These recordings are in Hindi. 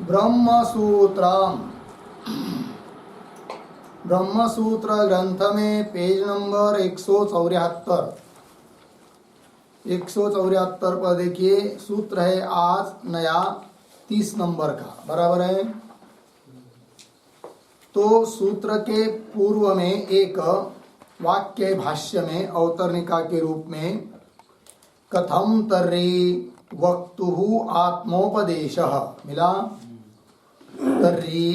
ब्रह्मसूत्रम, ब्रह्मसूत्र ग्रंथ में पेज नंबर 174 पर देखिए, सूत्र है आज नया 30 नंबर का, बराबर है। तो सूत्र के पूर्व में एक वाक्य भाष्य में अवतरणिका के रूप में कथम तर्हि वक्तुः आत्मोपदेशः मिला। तर्हि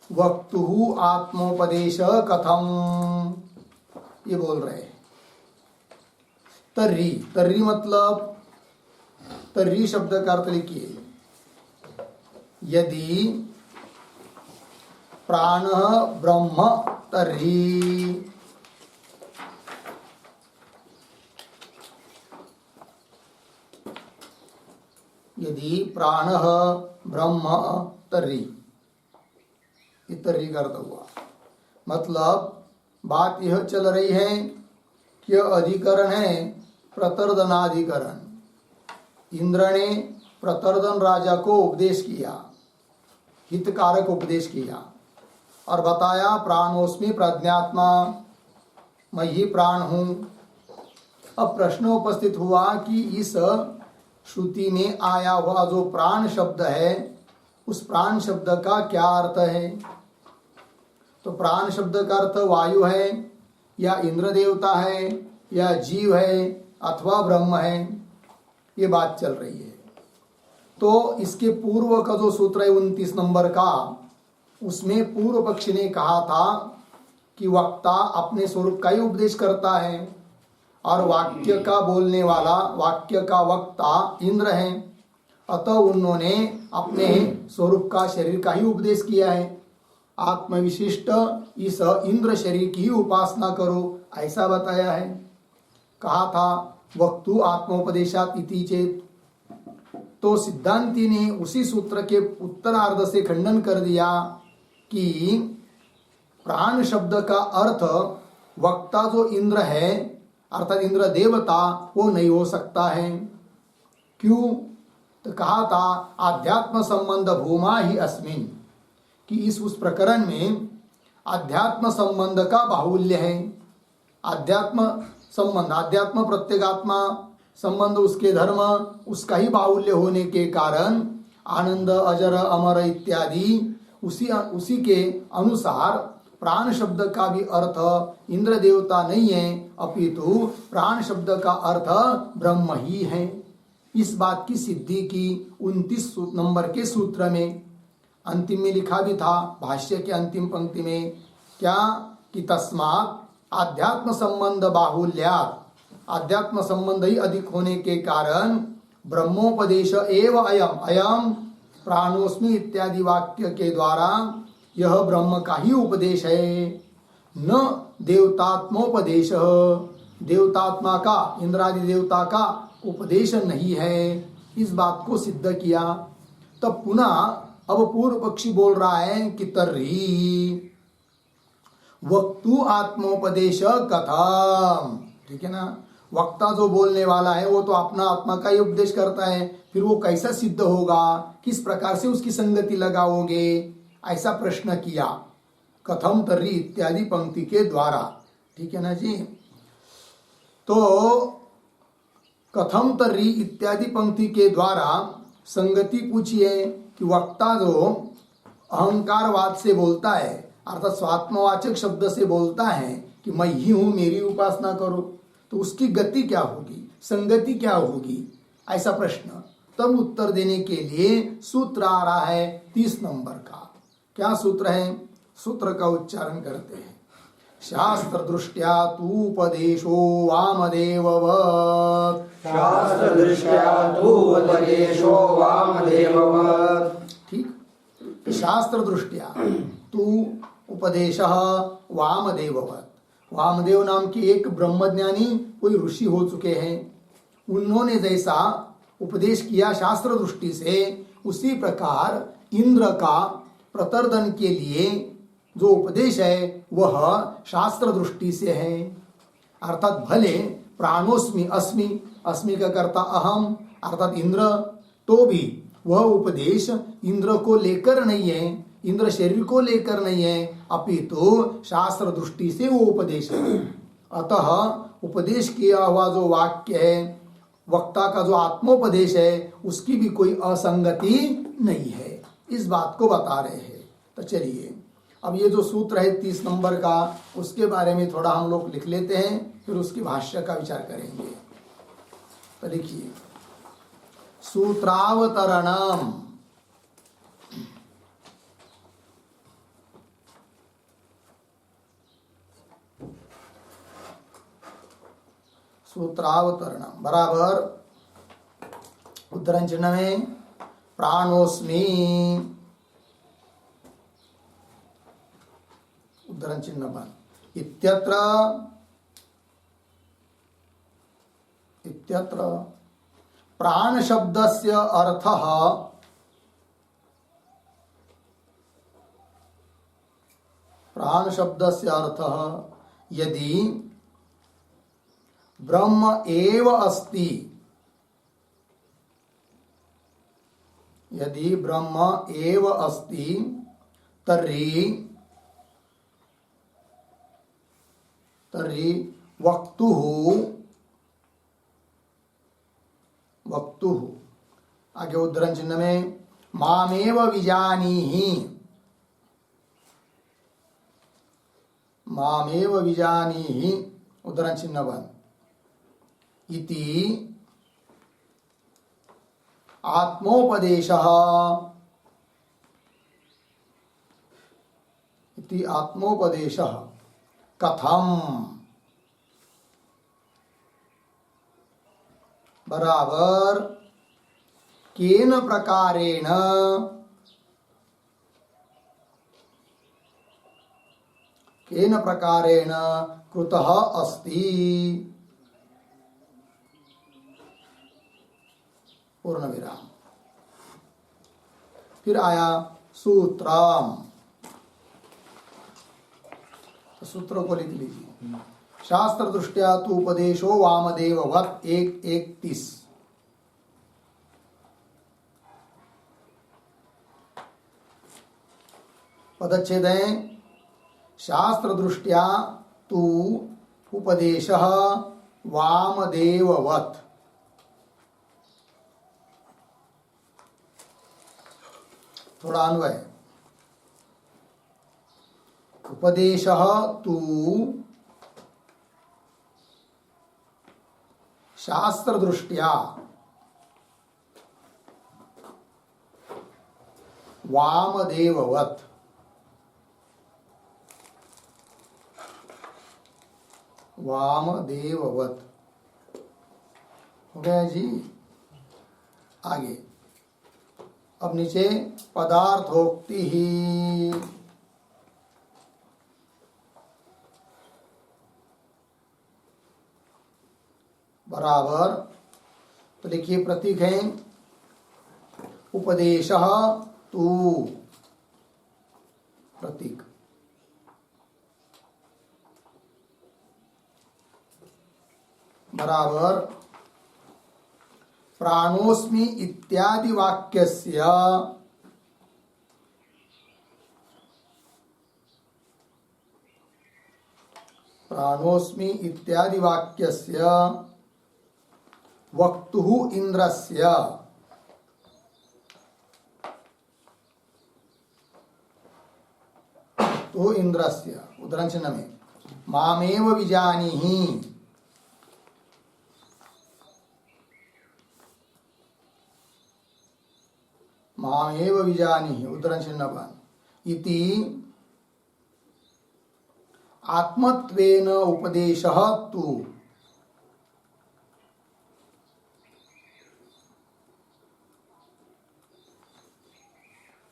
वक्तुः आत्मोपदेश कथम, ये बोल रहे हैं। तर्हि, तर्हि मतलब, तर्हि शब्द का अर्थ लिखिए, यदि प्राणः ब्रह्म तर्हि, यदि प्राणः ब्रह्म तर्हि, ये तर्हि का अर्थ हुआ। मतलब बात यह चल रही है कि यह अधिकरण है प्रतर्दनाधिकरण। इंद्र ने प्रतर्दन राजा को उपदेश किया, हितकारक उपदेश किया और बताया प्राणोस्मि प्रज्ञात्मा, मैं ही प्राण हूं। अब प्रश्न उपस्थित हुआ कि इस श्रुति में आया हुआ जो प्राण शब्द है, उस प्राण शब्द का क्या अर्थ है। तो प्राण शब्द का अर्थ वायु है या इंद्र देवता है या जीव है अथवा ब्रह्म है, ये बात चल रही है। तो इसके पूर्व का जो सूत्र है 29 नंबर का, उसमें पूर्व पक्षी ने कहा था कि वक्ता अपने स्वरूप का ही उपदेश करता है और वाक्य का बोलने वाला, वाक्य का वक्ता इंद्र है। अतः उन्होंने अपने स्वरूप का, शरीर का ही उपदेश किया है। आत्मविशिष्ट इस इंद्र शरीर की ही उपासना करो, ऐसा बताया है। कहा था वक्तु आत्मोपदेशात इति चेत। तो सिद्धांती ने उसी सूत्र के उत्तरार्ध से खंडन कर दिया कि प्राण शब्द का अर्थ वक्ता जो इंद्र है अर्थात इंद्र देवता, वो नहीं हो सकता है। क्यों? तो कहा था आध्यात्म संबंध भूमा ही अस्मिन, कि इस उस प्रकरण में आध्यात्म संबंध का बाहुल्य है। आध्यात्म संबंध, आध्यात्म प्रत्येगात्मा संबंध, उसके धर्म, उसका ही बाहुल्य होने के कारण आनंद अजर अमर इत्यादि उसी के अनुसार प्राण शब्द का भी अर्थ इंद्र देवता नहीं है, अपितु प्राण शब्द का अर्थ ब्रह्म ही है। इस बात की सिद्धि की 29 नंबर के सूत्र में। अंतिम में लिखा भी था, भाष्य के अंतिम पंक्ति में, क्या कि तस्मात् आध्यात्म संबंध बाहुल्यात्, आध्यात्म संबंध ही अधिक होने के कारण ब्रह्मोपदेश एव अयम, अयम प्राणोस्मि इत्यादि वाक्य के द्वारा यह ब्रह्म का ही उपदेश है, न देवतात्मोपदेश, देवतात्मा का, इंद्रादि देवता का उपदेश नहीं है। इस बात को सिद्ध किया। तब पुनः अब पूर्व पक्षी बोल रहा है कि तर्हि वक्तु आत्मोपदेश कथम, ठीक है ना। वक्ता जो बोलने वाला है वो तो अपना आत्मा का ही उपदेश करता है, फिर वो कैसा सिद्ध होगा, किस प्रकार से उसकी संगति लगाओगे, ऐसा प्रश्न किया कथम तर्हि इत्यादि पंक्ति के द्वारा, ठीक है ना जी। तो कथम तर्हि इत्यादि पंक्ति के द्वारा संगति पूछिए कि वक्ता जो अहंकारवाद से बोलता है अर्थात स्वात्मवाचक शब्द से बोलता है कि मैं ही हूं, मेरी उपासना करो, तो उसकी गति क्या होगी, संगति क्या होगी, ऐसा प्रश्न। तब उत्तर देने के लिए सूत्र आ रहा है 30 नंबर का। क्या सूत्र है? सूत्र का उच्चारण करते हैं। शास्त्र दृष्ट्या तूपदेशो वामदेववत्, शास्त्र दृष्ट्या तूपदेशो वामदेववत्। ठीक, शास्त्र दृष्ट्या तू उपदेशः वामदेववत्। वामदेव नाम के एक ब्रह्मज्ञानी कोई ऋषि हो चुके हैं, उन्होंने जैसा उपदेश किया शास्त्र दृष्टि से, उसी प्रकार इंद्र का प्रतर्दन के लिए जो उपदेश है वह शास्त्र दृष्टि से है। अर्थात भले प्राणोस्मि, अस्मि, अस्मि का कर्ता अहम अर्थात इंद्र, तो भी वह उपदेश इंद्र को लेकर नहीं है, इंद्र शरीर को लेकर नहीं है, अपितु शास्त्र दृष्टि से वो उपदेश है। अतः उपदेश किया हुआ जो वाक्य है, वक्ता का जो आत्मोपदेश है, उसकी भी कोई असंगति नहीं है, इस बात को बता रहे हैं। तो चलिए अब ये जो सूत्र है 30 नंबर का, उसके बारे में थोड़ा हम लोग लिख लेते हैं, फिर उसके भाष्य का विचार करेंगे। तो लिखिए, सूत्रावतरणम। सूत्रावतरणम बराबर उद्धरण चिन्ह में प्राणोस्मि, उद्धरण चिन्ह बन इत्यत्र प्राण शब्दस्य अर्थः यदि ब्रह्म एव अस्ति, यदि ब्रह्म एव अस्ति तर्हि वक्तुः आगे उद्धरण चिन्ह में मामेव विजानीहि, उद्धरण चिन्ह बन इति आत्मोपदेशः, कथम बराबर केन प्रकारेण कृतः अस्ति। पूर्ण विराम। फिर आया सूत्रम, तो सूत्रों को लिख लीजिए। शास्त्र दृष्टिया तु उपदेशो वामदेववत् 1:31। पदच्छेद है, शास्त्र दृष्टिया तु उपदेशः वामदेववत्। थोड़ा अन्वय, उपदेशः तु शास्त्र दृष्टिया वामदेववत्, हो गया जी। आगे अब नीचे पदार्थोक्ति ही, बराबर, तो लिखिए प्रतीक है उपदेशः तु, प्रतीक बराबर प्राणोस्मि इत्यादि वाक्यस्य वक्तुः इंद्रस्य, तो इंद्रस्य उद्धरण चिन्ह में मामेव विजानीहि, उद्धरण चिन्ह बन इति आत्मत्वेन उपदेशः तु,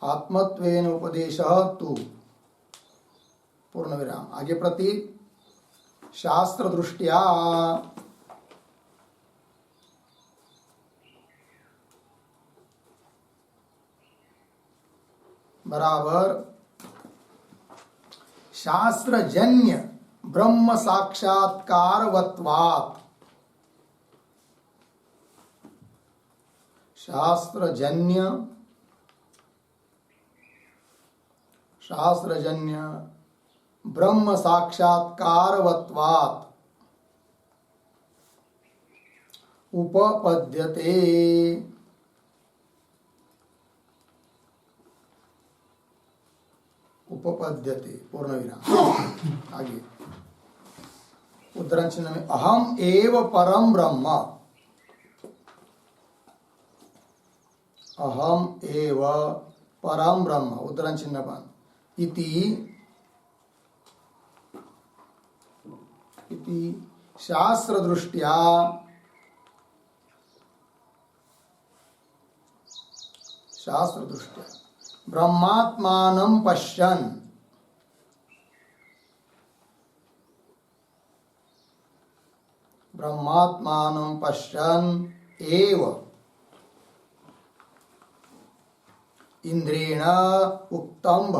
आत्मत्वेन उपदेशः तु, पूर्ण विराम। आगे प्रतीक शास्त्र दृष्टिया, बराबर शास्त्रजन्य ब्रह्म साक्षात्कारवत्वात्, शास्त्रजन्य ब्रह्म साक्षात्कारवत्वात् उपपद्यते। पूर्ण विराम। आगे उद्धरण चिन्ह में अहम एव परम ब्रह्म, अहम एव परम ब्रह्म, उद्धरण चिन्ह बंद, इति शास्त्र दृष्टिया ब्रह्मात्मानं पश्यन् एव इंद्रेण उक्तं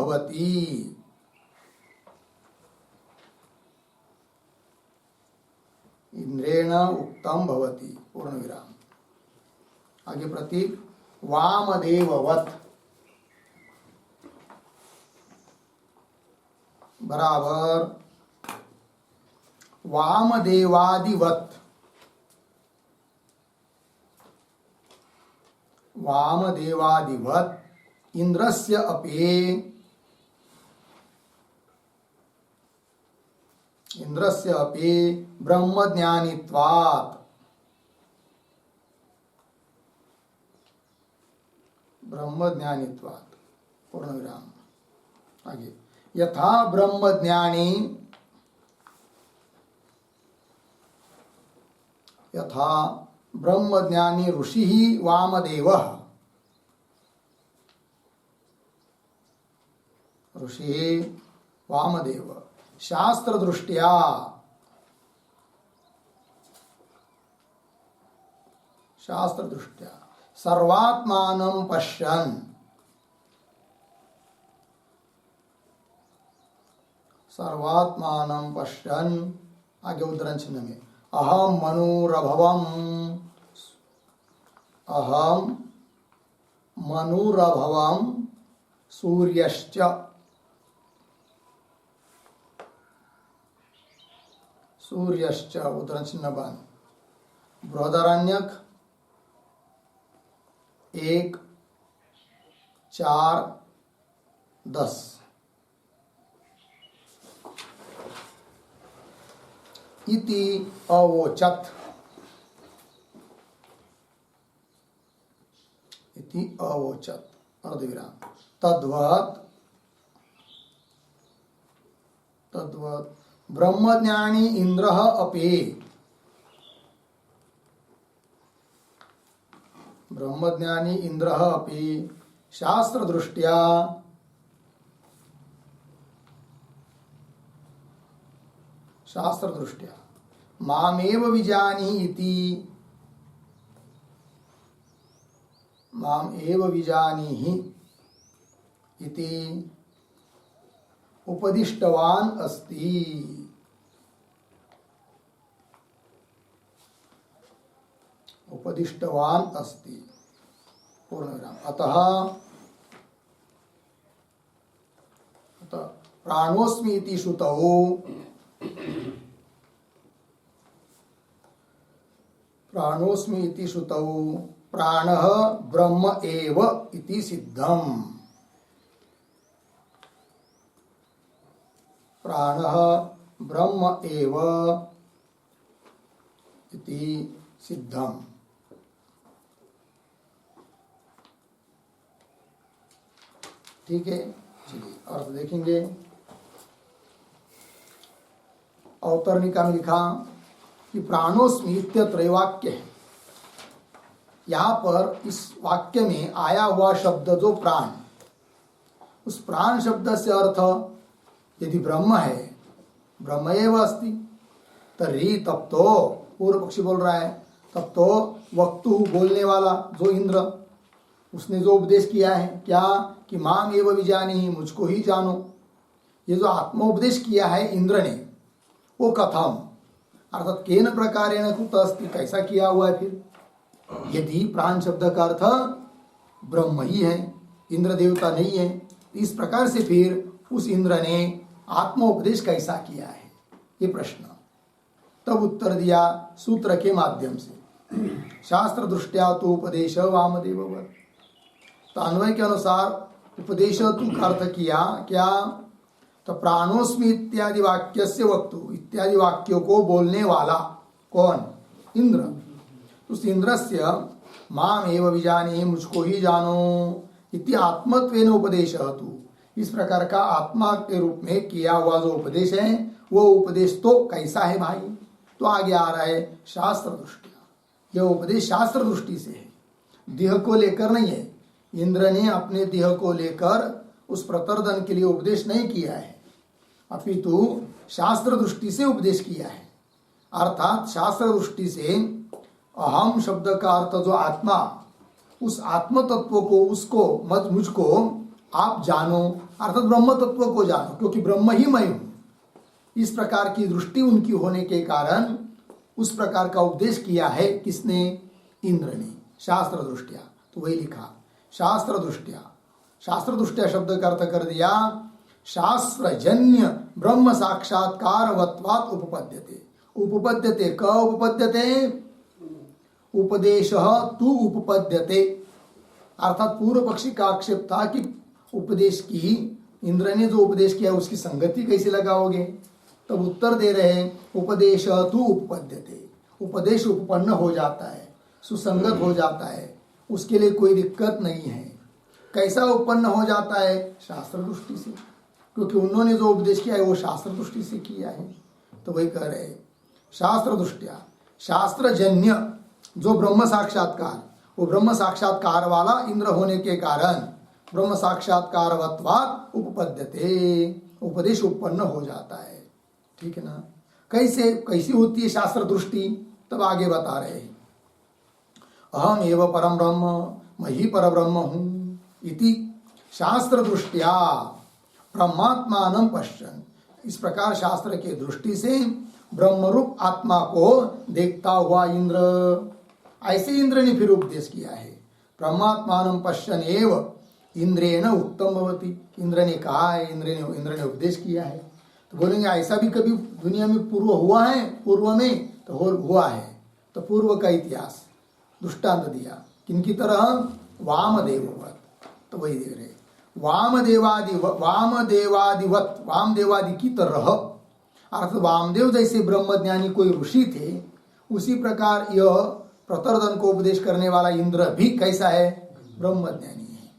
भवति। पूर्ण विराम। आगे प्रतीक वामदेववत् बराबर वामदेवादिवत्, इंद्रस्य अपि ब्रह्मज्ञानित्वात्, पूर्ण विराम। आगे यथा ब्रह्मज्ञानी ऋषि वामदेवः, शास्त्र दृष्टिया सर्वात्मानं पश्यन्, आगे उद्धरण चिन्ह में अहम मनुरभवम सूर्यश्च, उद्धरण चिन्ह बंद, बृहदारण्यक 1:4-10। इति अवोचत्, अर्धविराम। तद्वत् ब्रह्मज्ञानी इंद्रः अपि, शास्त्र दृष्टिया मामेव विजानीहि इति उपदिष्टवान् अस्ति। पूर्ण विराम। अतः प्राणोस्मि इति श्रुतौ प्राणः ब्रह्म एव इति सिद्धम्। प्राणः ब्रह्म एव इति सिद्धम्। ठीक है, चलिए अर्थ देखेंगे। अवतरणिका में लिखा कि प्राणोस्मि इत्यत्र वाक्य है। यहाँ पर इस वाक्य में आया हुआ शब्द जो प्राण, उस प्राण शब्द से अर्थ यदि ब्रह्म है, ब्रह्म एव अस्ति, तर्हि तब तो पूर्व पक्षी बोल रहा है, तब तो वक्तु बोलने वाला जो इंद्र, उसने जो उपदेश किया है क्या कि माम एव विजानीहि, मुझको ही जानो, ये जो आत्मोपदेश किया है इंद्र ने, वो कथम अर्थात केन प्रकारेण कुत अस्ति, कैसा किया हुआ है फिर, यदि प्राण शब्द का अर्थ ब्रह्म ही है, इंद्र देवता नहीं है, इस प्रकार से फिर उस इंद्र ने आत्मोपदेश कैसा किया है, ये प्रश्न। तब उत्तर दिया सूत्र के माध्यम से, शास्त्र दृष्टिया तो उपदेश वामदेववत्। तो अन्वय के अनुसार उपदेश तू का अर्थ किया क्या, तो प्राणोस्मि इत्यादि वाक्य से वक्तु, इत्यादि वाक्यों को बोलने वाला कौन, इंद्र। उस इंद्रस्य माम एव विजाने, मुझको ही जानो, इति आत्मत्वेन उपदेश तू, इस प्रकार का आत्मा के रूप में किया हुआ जो उपदेश है वो उपदेश तो कैसा है भाई, तो आगे आ रहा है शास्त्र दृष्टिया। यह उपदेश शास्त्र दृष्टि से है, देह को लेकर नहीं है। इंद्र ने अपने देह को लेकर उस प्रतर्दन के लिए उपदेश नहीं किया है, अपितु शास्त्र दृष्टि से उपदेश किया है। अर्थात शास्त्र दृष्टि से अहम शब्द का अर्थ जो आत्मा, उस आत्म तत्व को, उसको मुझको आप जानो, अर्थात ब्रह्म तत्व को जानो, क्योंकि ब्रह्म ही मैं हूं। इस प्रकार की दृष्टि उनकी होने के कारण उस प्रकार का उपदेश किया है किसने, इंद्र ने, शास्त्र दृष्टिया। तो वही लिखा शास्त्र दृष्टिया। शास्त्र दृष्टिया शब्द का अर्थ कर दिया शास्त्रजन्य ब्रह्म साक्षात्कारवत्वात् उपपद्यते। उपपद्यते क उपपद्यते, उपदेश तु उपपद्यते। अर्थात पूर्व पक्षी का आक्षेप था कि उपदेश की, इंद्र ने जो उपदेश किया उसकी संगति कैसे लगाओगे, तब उत्तर दे रहे हैं उपदेश तु उपपद्यते, उपदेश उपपन्न हो जाता है, सुसंगत हो जाता है, उसके लिए कोई दिक्कत नहीं है। कैसा उत्पन्न हो जाता है, शास्त्र दृष्टि से, क्योंकि उन्होंने जो उपदेश किया है वो शास्त्र दृष्टि से किया है। तो वही कह रहे हैं शास्त्र दृष्टिया, शास्त्रजन्य जो ब्रह्म साक्षात्कार, वो ब्रह्म साक्षात्कार वाला इंद्र होने के कारण ब्रह्म साक्षात्कारवत्वात् उपपद्यते, उपदेश उत्पन्न हो जाता है। ठीक है ना। कैसी होती है शास्त्र दृष्टि, तब आगे बता रहे हैं अहम एव परम ब्रह्म, मैं ही पर ब्रह्म हूं, इति शास्त्र दृष्टिया ब्रह्मात्मानं पश्यन्। इस प्रकार शास्त्र के दृष्टि से ब्रह्मरूप आत्मा को देखता हुआ इंद्र, ऐसे इंद्र ने फिर उपदेश किया है। ब्रह्मात्मानं पश्यन् एव इंद्रेण उत्तम भवति, इंद्र ने कहा है, इंद्र ने उपदेश किया है। तो बोलेंगे ऐसा भी कभी दुनिया में पूर्व हुआ है, पूर्व में तो हुआ है। तो पूर्व का इतिहास दृष्टांत दिया किनकी तरह, वामदेववत। तो वही देख रहे वामदेवादिवत, वामदेवादि की तरह, अर्थात वामदेव जैसे ब्रह्मज्ञानी कोई ऋषि थे, उसी प्रकार यह प्रतर्दन को उपदेश करने वाला इंद्र भी कैसा है, ब्रह्मज्ञानी है।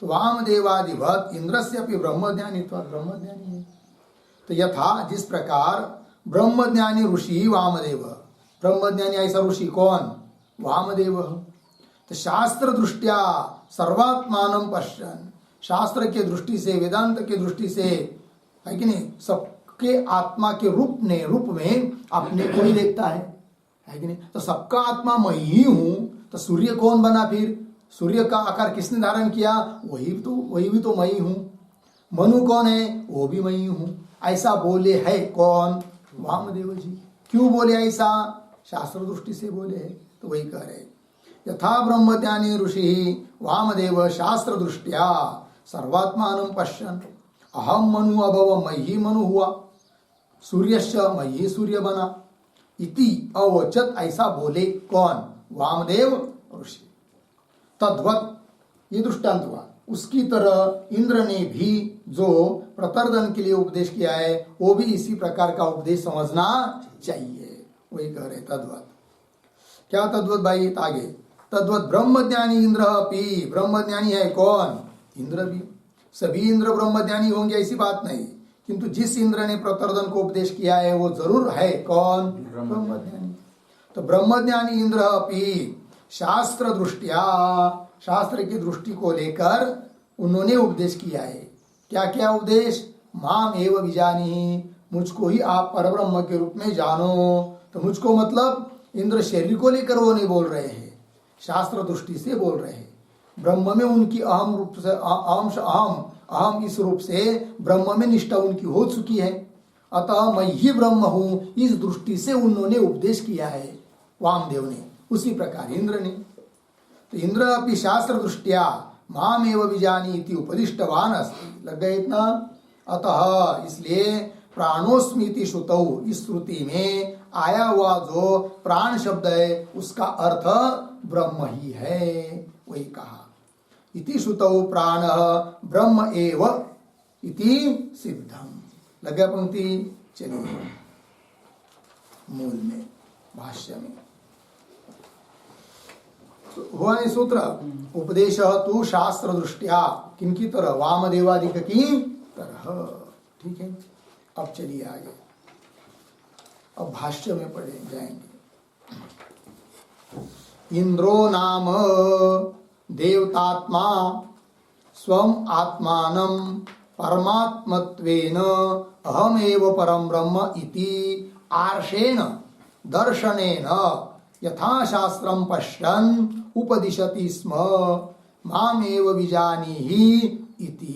तो वामदेवादिवत इंद्रस्यपि ब्रह्मज्ञानीत्वात्, ब्रह्मज्ञानी है। तो यथा जिस प्रकार ब्रह्मज्ञानी ऋषि वामदेव, ब्रह्मज्ञानी ऐसा ऋषि कौन, वामदेव। तो शास्त्र दृष्टिया सर्वात्मानं पश्यन्, शास्त्र के दृष्टि से, वेदांत के दृष्टि से, है कि नहीं, सबके आत्मा के रूप में अपने को ही देखता है कि नहीं। तो सबका आत्मा मैं ही हूं, तो सूर्य कौन बना फिर, सूर्य का आकार किसने धारण किया, वही भी तो मैं ही हूं। मनु कौन है, वो भी मैं ही हूं। ऐसा बोले है कौन, वामदेव जी। क्यों बोले ऐसा, शास्त्र दृष्टि से बोले है। तो वही कह रहे यथा ब्रह्मज्ञानी ऋषि वामदेव शास्त्र दृष्टिया सर्वात्मानं पश्यन्, अहम मनु अभव, मैं ही मनु हुआ, सूर्यश्च, मैं ही सूर्य बना, इति अवचत, ऐसा बोले कौन, वामदेव ऋषि। तद्वत, ये दृष्टांत हुआ। उसकी तरह इंद्र ने भी जो प्रतर्दन के लिए उपदेश किया है, वो भी इसी प्रकार का उपदेश समझना चाहिए। वही कह रहे तद्वत। क्या तद्वत भाई, आगे तद्वत ब्रह्मज्ञानी इंद्र अपि, ब्रह्मज्ञानी है कौन, इंद्र भी। सभी इंद्र ब्रह्मज्ञानी होंगे ऐसी बात नहीं, किंतु जिस इंद्र ने प्रतर्दन को उपदेश किया है वो जरूर है कौन, ब्रह्मज्ञानी। तो ब्रह्मज्ञानी इंद्र अपि शास्त्र दृष्टिया, शास्त्र की दृष्टि को लेकर उन्होंने उपदेश किया है। क्या क्या उपदेश, माम एव विजानी, मुझको ही आप परब्रह्म के रूप में जानो। तो मुझको मतलब इंद्र शरीर को लेकर वो नहीं बोल रहे हैं, शास्त्र दृष्टि से बोल रहे हैं। ब्रह्म में उनकी अहम रूप से, अहम इस रूप से ब्रह्म में निष्ठा उनकी हो चुकी है। अतः मैं ही ब्रह्म हूं, इस दृष्टि से उन्होंने उपदेश किया है वामदेव ने। उसी प्रकार इंद्र ने, तो इंद्र अपनी शास्त्र दृष्टिया मामेव विजानीति उपदिष्टवान अस्ति। लग गए इतना? अतः इसलिए प्राणोस्मीति श्रुतौ, इस श्रुति में आया हुआ जो प्राण शब्द है उसका अर्थ ब्रह्म ही है, वही कहा। इति श्रुतौ प्राण ब्रह्म एव इति सिद्धम। लग गया पंक्ति? चलिए मूल में, भाष्य में तो हुआ नहीं सूत्र। उपदेश तु शास्त्र दृष्टिया किनकी तरह? वामदेवादिक की तरह। ठीक है, अब चलिए आगे, अब भाष्य में पढ़े जाएंगे। इंद्रो नाम देवतात्मा स्वम आत्मानं परमात्मत्वेन अहमेव परम ब्रह्म इति आर्षेण दर्शनेन यथाशास्त्रं पश्यन् उपदिशति स्म मामेव विजानीहि इति।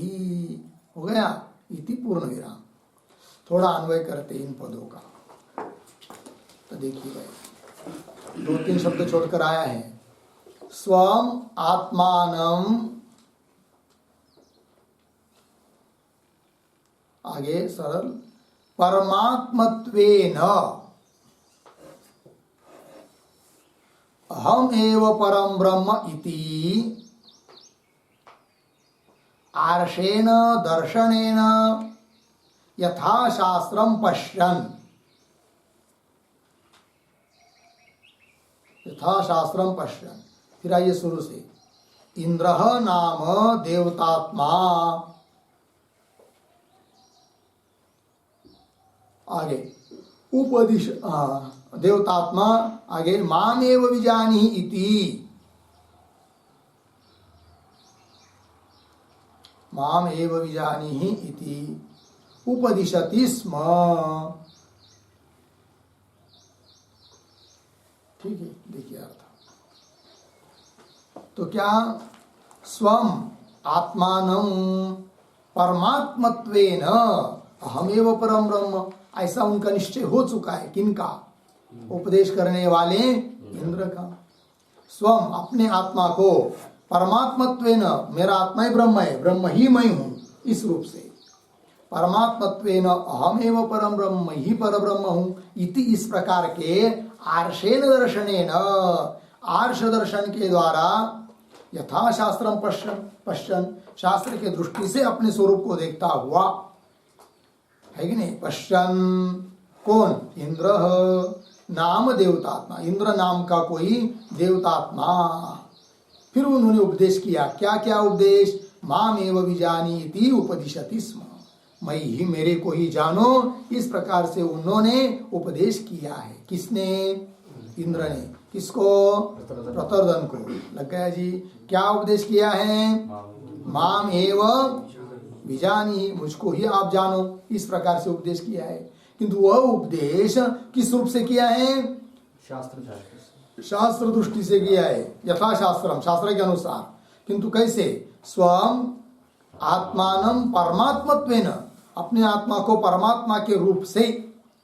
हो गया? इति पूर्ण विराम। थोड़ा अन्वय करते इन पदों का, तो देखिए भाई 2-3 शब्द छोड़कर आया है। स्वम आत्मानं, आगे सरल, परमात्मत्वेन अहम एव परम ब्रह्म इति आर्षेण दर्शनेन यथाशास्त्रं पश्यन्, यथाशास्त्रं पश्यन्। फिर आइए शुरू से। इंद्रः नाम देवतात्मा, आगे उपदिश देवतात्मा, आगे मामेव विजानीहि इति, मामेव विजानीहि इति उपदिशति स्म। ठीक है, देखिए अर्थ। तो क्या? स्वम आत्मानं परमात्मत्वेन अहमेव परम ब्रह्म, ऐसा उनका निश्चय हो चुका है। किनका? उपदेश करने वाले इंद्र का। स्वम, अपने आत्मा को, परमात्मत्वेन, मेरा आत्मा ही ब्रह्म है, ब्रह्म ही मैं हूं, इस रूप से परमात्मत्वेन अहमेव परम ब्रह्म, मैं ही पर ब्रह्म हूं इति, इस प्रकार के आर्षेण दर्शनेन, आर्ष दर्शन के द्वारा, यथा शास्त्रम पश्यन्, शास्त्र के दृष्टि से अपने स्वरूप को देखता हुआ, है कि नहीं? पश्यन् कौन? इंद्र नाम देवतात्मा, इंद्र नाम का कोई देवतात्मा। फिर उन्होंने उपदेश किया। क्या क्या उपदेश? मामेव विजानीति उपदिशति स्म, मैं ही मेरे को ही जानो, इस प्रकार से उन्होंने उपदेश किया है। किसने? इंद्र ने। किसको? प्रतर्दन को। लग गया जी? क्या उपदेश किया है? माम एव विजानी, मुझको ही आप जानो, इस प्रकार से उपदेश किया है। किंतु वह उपदेश किस रूप से किया है? शास्त्र दृष्टि से किया है, यथा शास्त्रम, शास्त्र के अनुसार। किंतु कैसे? स्वम आत्मानं परमात्मत्वेन, अपने आत्मा को परमात्मा के रूप से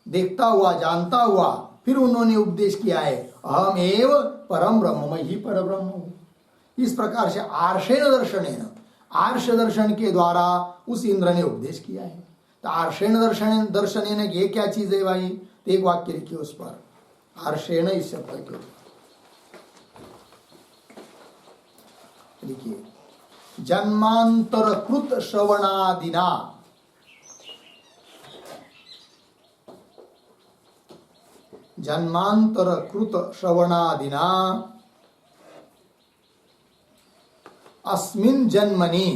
देखता हुआ, जानता हुआ, फिर उन्होंने उपदेश किया है अहम एव परम ब्रह्म, मैं ही पर ब्रह्म हूं। इस प्रकार से आर्षेण दर्शनेन, आर्ष दर्शन के द्वारा उस इंद्र ने उपदेश किया है। तो आर्षेण दर्शनेन ये क्या चीज है भाई? तो एक वाक्य लिखिए उस पर, आर्षेण इस शब्द के ऊपर लिखिए, जन्मांतरकृत श्रवणादिना, जन्मांतरकृत श्रवणादिना अस्मिन् जन्मनि,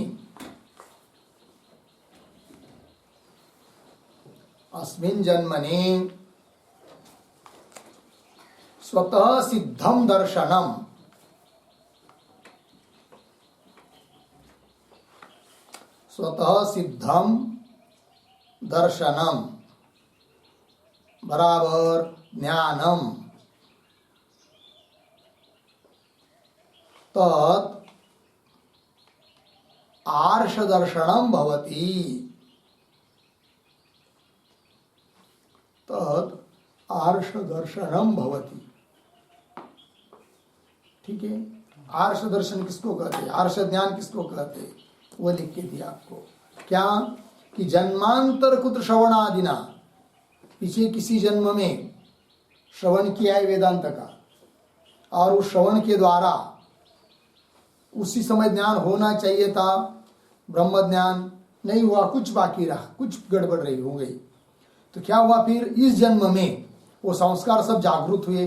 अस्मिन् जन्मनि स्वतः सिद्धम दर्शनम, स्वतः सिद्धम दर्शनम बराबर ज्ञानम, तत् आर्ष दर्शनम भवति, तत् आर्ष दर्शनम भवति। ठीक है। आर्ष दर्शन किसको कहते हैं, आर्ष ज्ञान किसको कहते हैं, वो लिख के दिया आपको। क्या कि जन्मांतर कुत्र श्रवणादिना, पीछे किसी जन्म में श्रवण किया है वेदांत का, और उस श्रवण के द्वारा उसी समय ज्ञान होना चाहिए था, ब्रह्म ज्ञान नहीं हुआ, कुछ बाकी रहा, कुछ गड़बड़ रही हो गई, तो क्या हुआ, फिर इस जन्म में वो संस्कार सब जागृत हुए,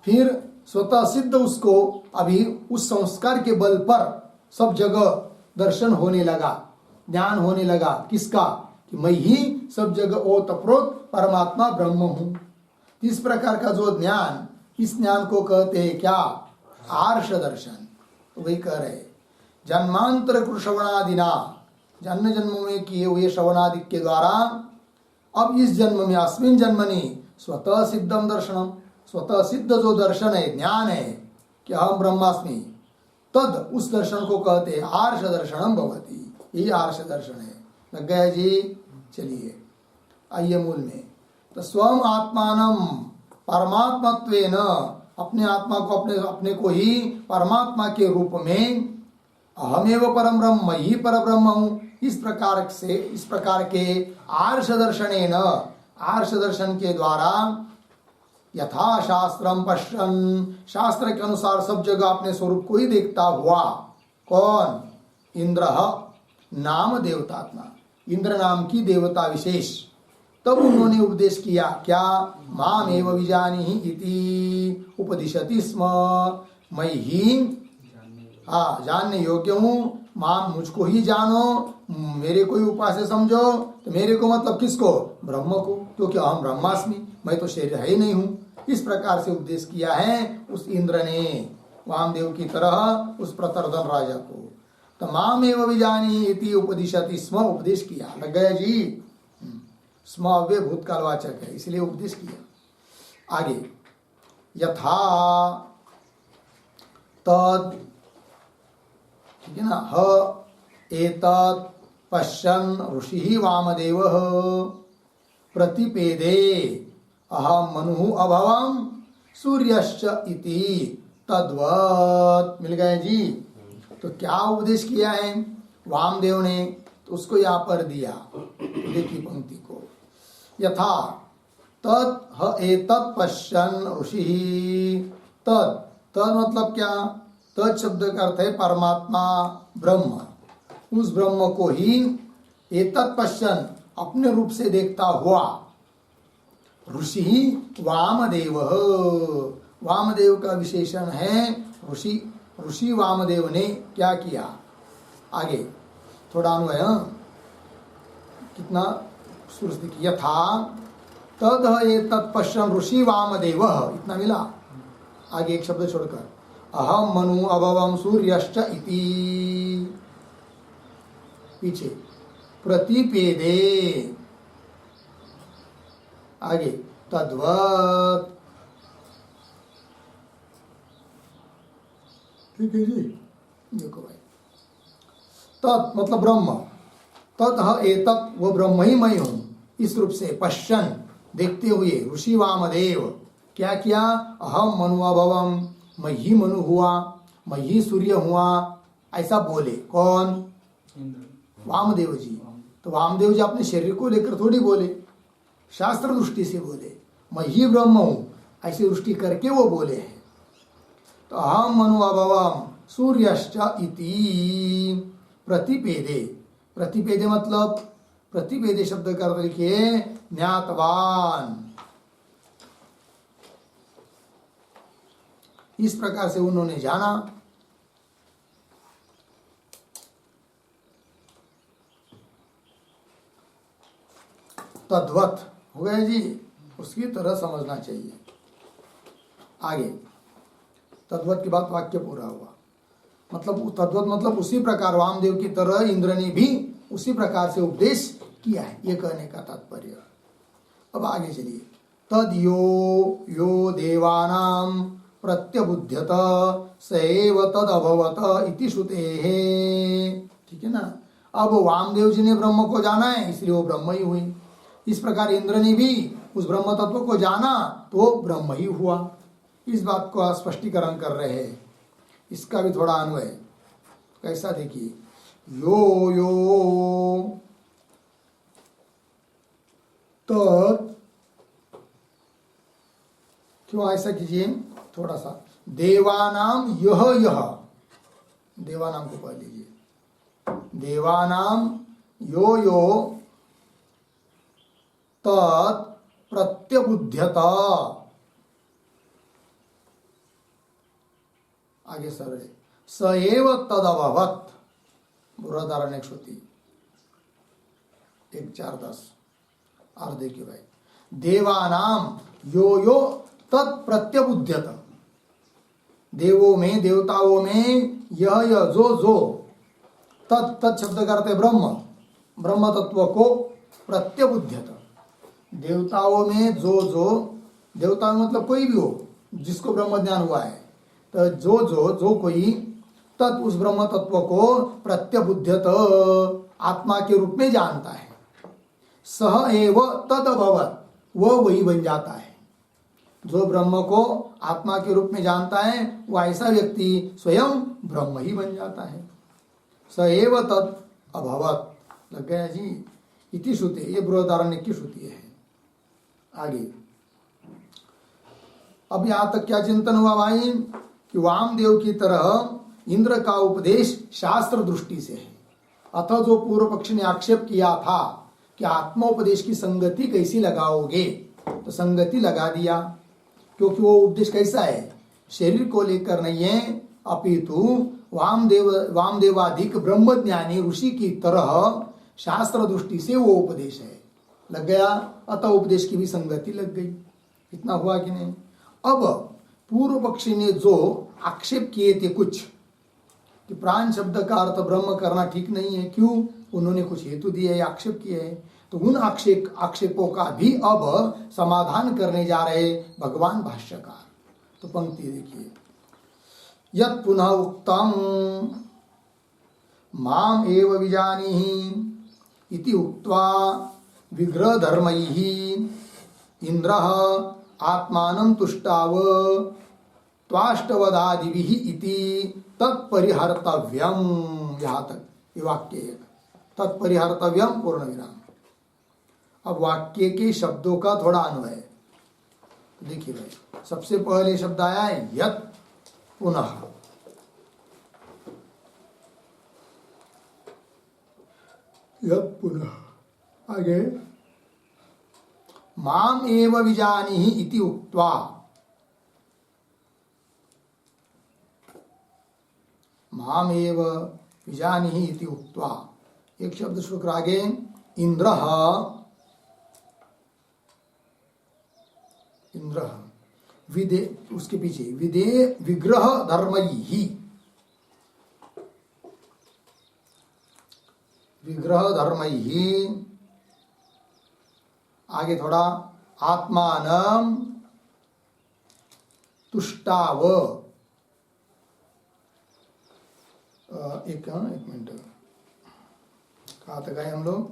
फिर स्वतः सिद्ध उसको अभी उस संस्कार के बल पर सब जगह दर्शन होने लगा, ज्ञान होने लगा, किसका, कि मैं ही सब जगह ओतप्रोत परमात्मा ब्रह्म हूं। इस प्रकार का जो ज्ञान, इस ज्ञान को कहते हैं क्या, आर्ष दर्शन। तो वही कह रहे जन्मांतर श्रवणादिना, जन्म जन्म में किए हुए श्रवणादि के द्वारा अब इस जन्म में, अस्मिन जन्मनि स्वतः सिद्धम दर्शनम, स्वतः सिद्ध जो दर्शन है, ज्ञान है कि अहम ब्रह्मास्मि, तद उस दर्शन को कहते हैं आर्ष दर्शनम भवति। यही आर्ष दर्शन है। लग गया जी। चलिए आइए मूल में। तो स्वम आत्मानम परमात्मत्वेन, अपने आत्मा को, अपने को ही परमात्मा के रूप में, अहमेव परम ब्रह्म, मैं ही पर ब्रह्म हूं, इस प्रकार के आर्ष दर्शनेन, आर्ष दर्शन के द्वारा यथा शास्त्रम पश्यन्, शास्त्र के अनुसार सब जगह अपने स्वरूप को ही देखता हुआ, कौन, इंद्र नाम देवतात्मा, इंद्र नाम की देवता विशेष। तब उन्होंने उपदेश किया क्या, माम एव विजानीहि इति उपदिशति स्म, मैं ही जानने योग्य हूँ, माम मुझको ही जानो, मेरे को ही उपास्य समझो। तो मेरे को मतलब किसको, ब्रह्म को, क्योंकि अहम ब्रह्मास्मि, मैं तो शरीर है ही नहीं हूँ। इस प्रकार से उपदेश किया है उस इंद्र ने वामदेव की तरह उस प्रतर्दन राजा को। तो माम एव विजानी इति उपदिशति स्म, उपदेश किया। लग गया जी। स्म अव्यय भूतकालवाचक है, इसलिए उपदेश किया। आगे यथा तद, ठीक है ना, ह एतत् पश्यन् ऋषिः वामदेवः प्रतिपेदे अहम मनु अभवम सूर्यश्च इति तद्वत्। मिल गए जी। तो क्या उपदेश किया है वामदेव ने, तो उसको यहाँ पर दिया, देखिए पंक्ति को, यथा तत् ह एतत् पश्यन् ऋषिः, तत् मतलब क्या, तत् शब्द का अर्थ है परमात्मा ब्रह्म, उस ब्रह्म को ही एतत् पश्यन् अपने रूप से देखता हुआ, ऋषि वामदेव, वामदेव का विशेषण है ऋषि, ऋषि वामदेव ने क्या किया। आगे थोड़ा अन्वय, कितना सूर्य देखिए, यथा तद एतत् पश्यन् ऋषि वामदेव, इतना मिला। आगे एक शब्द छोड़कर अहम मनु अभवम सूर्यश्च इति, पीछे प्रतिपेदे, आगे तद्वत्। ठीक है जी। देखो भाई, तत् मतलब ब्रह्म, तत् एतत्, वो ब्रह्म ही मैं हूं, इस रूप से पश्यन् देखते हुए ऋषि वामदेव क्या किया, अहम मनु अभवम, मैं ही मनु हुआ, मैं ही सूर्य हुआ, ऐसा बोले। कौन, वामदेव जी। तो वामदेव जी अपने शरीर को लेकर थोड़ी बोले, शास्त्र दृष्टि से बोले, मैं ही ब्रह्म हूं, ऐसी दृष्टि करके वो बोले हैं। तो अहम मनु अभवम सूर्यश्च इति प्रतिपेदे, प्रतिपेदे मतलब, प्रतिपेदे शब्द का अर्थ लिखिए ज्ञातवान। इस प्रकार से उन्होंने जाना। तद्वत हो गया जी, उसकी तरह समझना चाहिए। आगे तद्वत के बाद वाक्य पूरा हुआ, मतलब तद्वत मतलब उसी प्रकार वामदेव की तरह इंद्र ने भी उसी प्रकार से उपदेश किया है, ये कहने का तात्पर्य। अब आगे चलिए, तद यो देवानां प्रत्यबुध्यत सैव तद अभवत इति श्रुतेः। ठीक है ना। अब वामदेव जी ने ब्रह्म को जाना है, इसलिए वो ब्रह्म ही हुई। इस प्रकार इंद्र ने भी उस ब्रह्म तत्व को जाना तो ब्रह्म ही हुआ। इस बात को स्पष्टीकरण कर रहे हैं। इसका भी थोड़ा अन्वय कैसा देखिए, यो यो तो क्यों ऐसा कीजिए थोड़ा सा, देवानाम यह यह, देवानाम को पढ़ लीजिए, देवानाम यो यो तत् प्रत्यबुध्यता, आगे सरल, स एव तदभवत्, बृहदारण्यक श्रुति 1:4-10 और देखिए भाई, देवानाम यो यो तत् प्रत्यबुध्यत, देवों में देवताओं में यह जो तत् शब्द करते ब्रह्म, ब्रह्म तत्व को प्रत्यबुध्यत, देवताओं में जो देवता मतलब कोई भी हो जिसको ब्रह्म ज्ञान हुआ है, तो जो कोई तत् उस ब्रह्म तत्व को प्रत्यबुध्यत आत्मा के रूप में जानता है, सह एव तद अभवत्, वह वही बन जाता है। जो ब्रह्म को आत्मा के रूप में जानता है वह ऐसा व्यक्ति स्वयं ब्रह्म ही बन जाता है। स एव तद अभवत्, लग गया जी, इति श्रुति, ये बृहदारण्यक की श्रुति है। आगे अब यहां तक क्या चिंतन हुआ भाई कि वामदेव की तरह इंद्र का उपदेश शास्त्र दृष्टि से है, अतः जो पूर्व पक्ष ने आक्षेप किया था कि आत्मोपदेश की संगति कैसी लगाओगे, तो संगति लगा दिया, क्योंकि वो उपदेश कैसा है, शरीर को लेकर नहीं है, अपितु वामदेवाधिक ब्रह्मज्ञानी ऋषि की तरह शास्त्र दृष्टि से वो उपदेश है, लग गया, अतः उपदेश की भी संगति लग गई। इतना हुआ कि नहीं। अब पूर्व पक्षी ने जो आक्षेप किए थे कुछ कि प्राण शब्द का अर्थ ब्रह्म करना ठीक नहीं है, क्यों, उन्होंने कुछ हेतु दिए, आक्षेप किए हैं, तो उन आक्षेपों का भी अब समाधान करने जा रहे भगवान भाष्यकार। तो पंक्ति देखिए, यत् पुनः उक्तम माम एव विजानीहि इति उक्त्वा विग्रह धर्मैः इंद्रः आत्मानं तुष्टाव त्वाष्टवदादिभिः इति तत्परिहर्तव्यम, यहाँ तक ये वाक्य एक, तत्परिहर्तव्यम पूर्ण विराम। अब वाक्य के शब्दों का थोड़ा अन्वय देखिए भाई, सबसे पहले शब्द आया है यत् पुनः, यत् पुनः, आगे माम एव विजानीहि इति उक्त्वा, माम एव विजानीहि इति उक्त्वा, एक शब्द शुक्र आगे इंद्रः, इंद्र विदे, उसके पीछे विदे विग्रह धर्मैहि, विग्रह धर्मैहि, आगे थोड़ा आत्मानं तुष्टाव, एक मिनट, कहाँ तक आए हम लोग,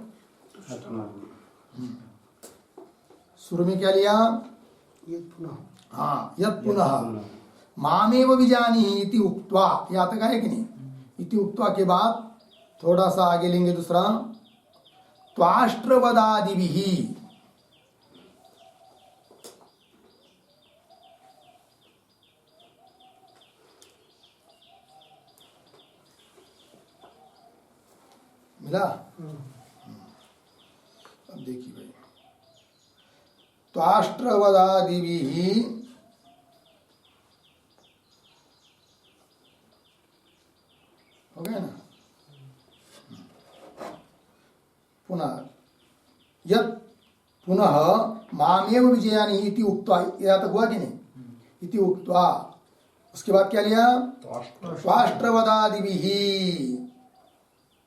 शुरू में क्या लिया, हाँ यत् पुनः मामेव विजानीहि इति उक्त्वा, यहाँ तक आए कि नहीं, इति उक्त्वा के बाद थोड़ा सा आगे लेंगे दूसरा, त्वाष्ट्रवदादिभिः, मिला। अब देखिए भाई, त्वाष्ट्रवदादिभिः हो गया ना, पुनः यत् पुनः मामेव विजयानीहि इति उक्त्वा, यहाँ तक हुआ कि नहीं, इति उक्त्वा, उसके बाद क्या लिया, त्वाष्ट्रवदादिभिः,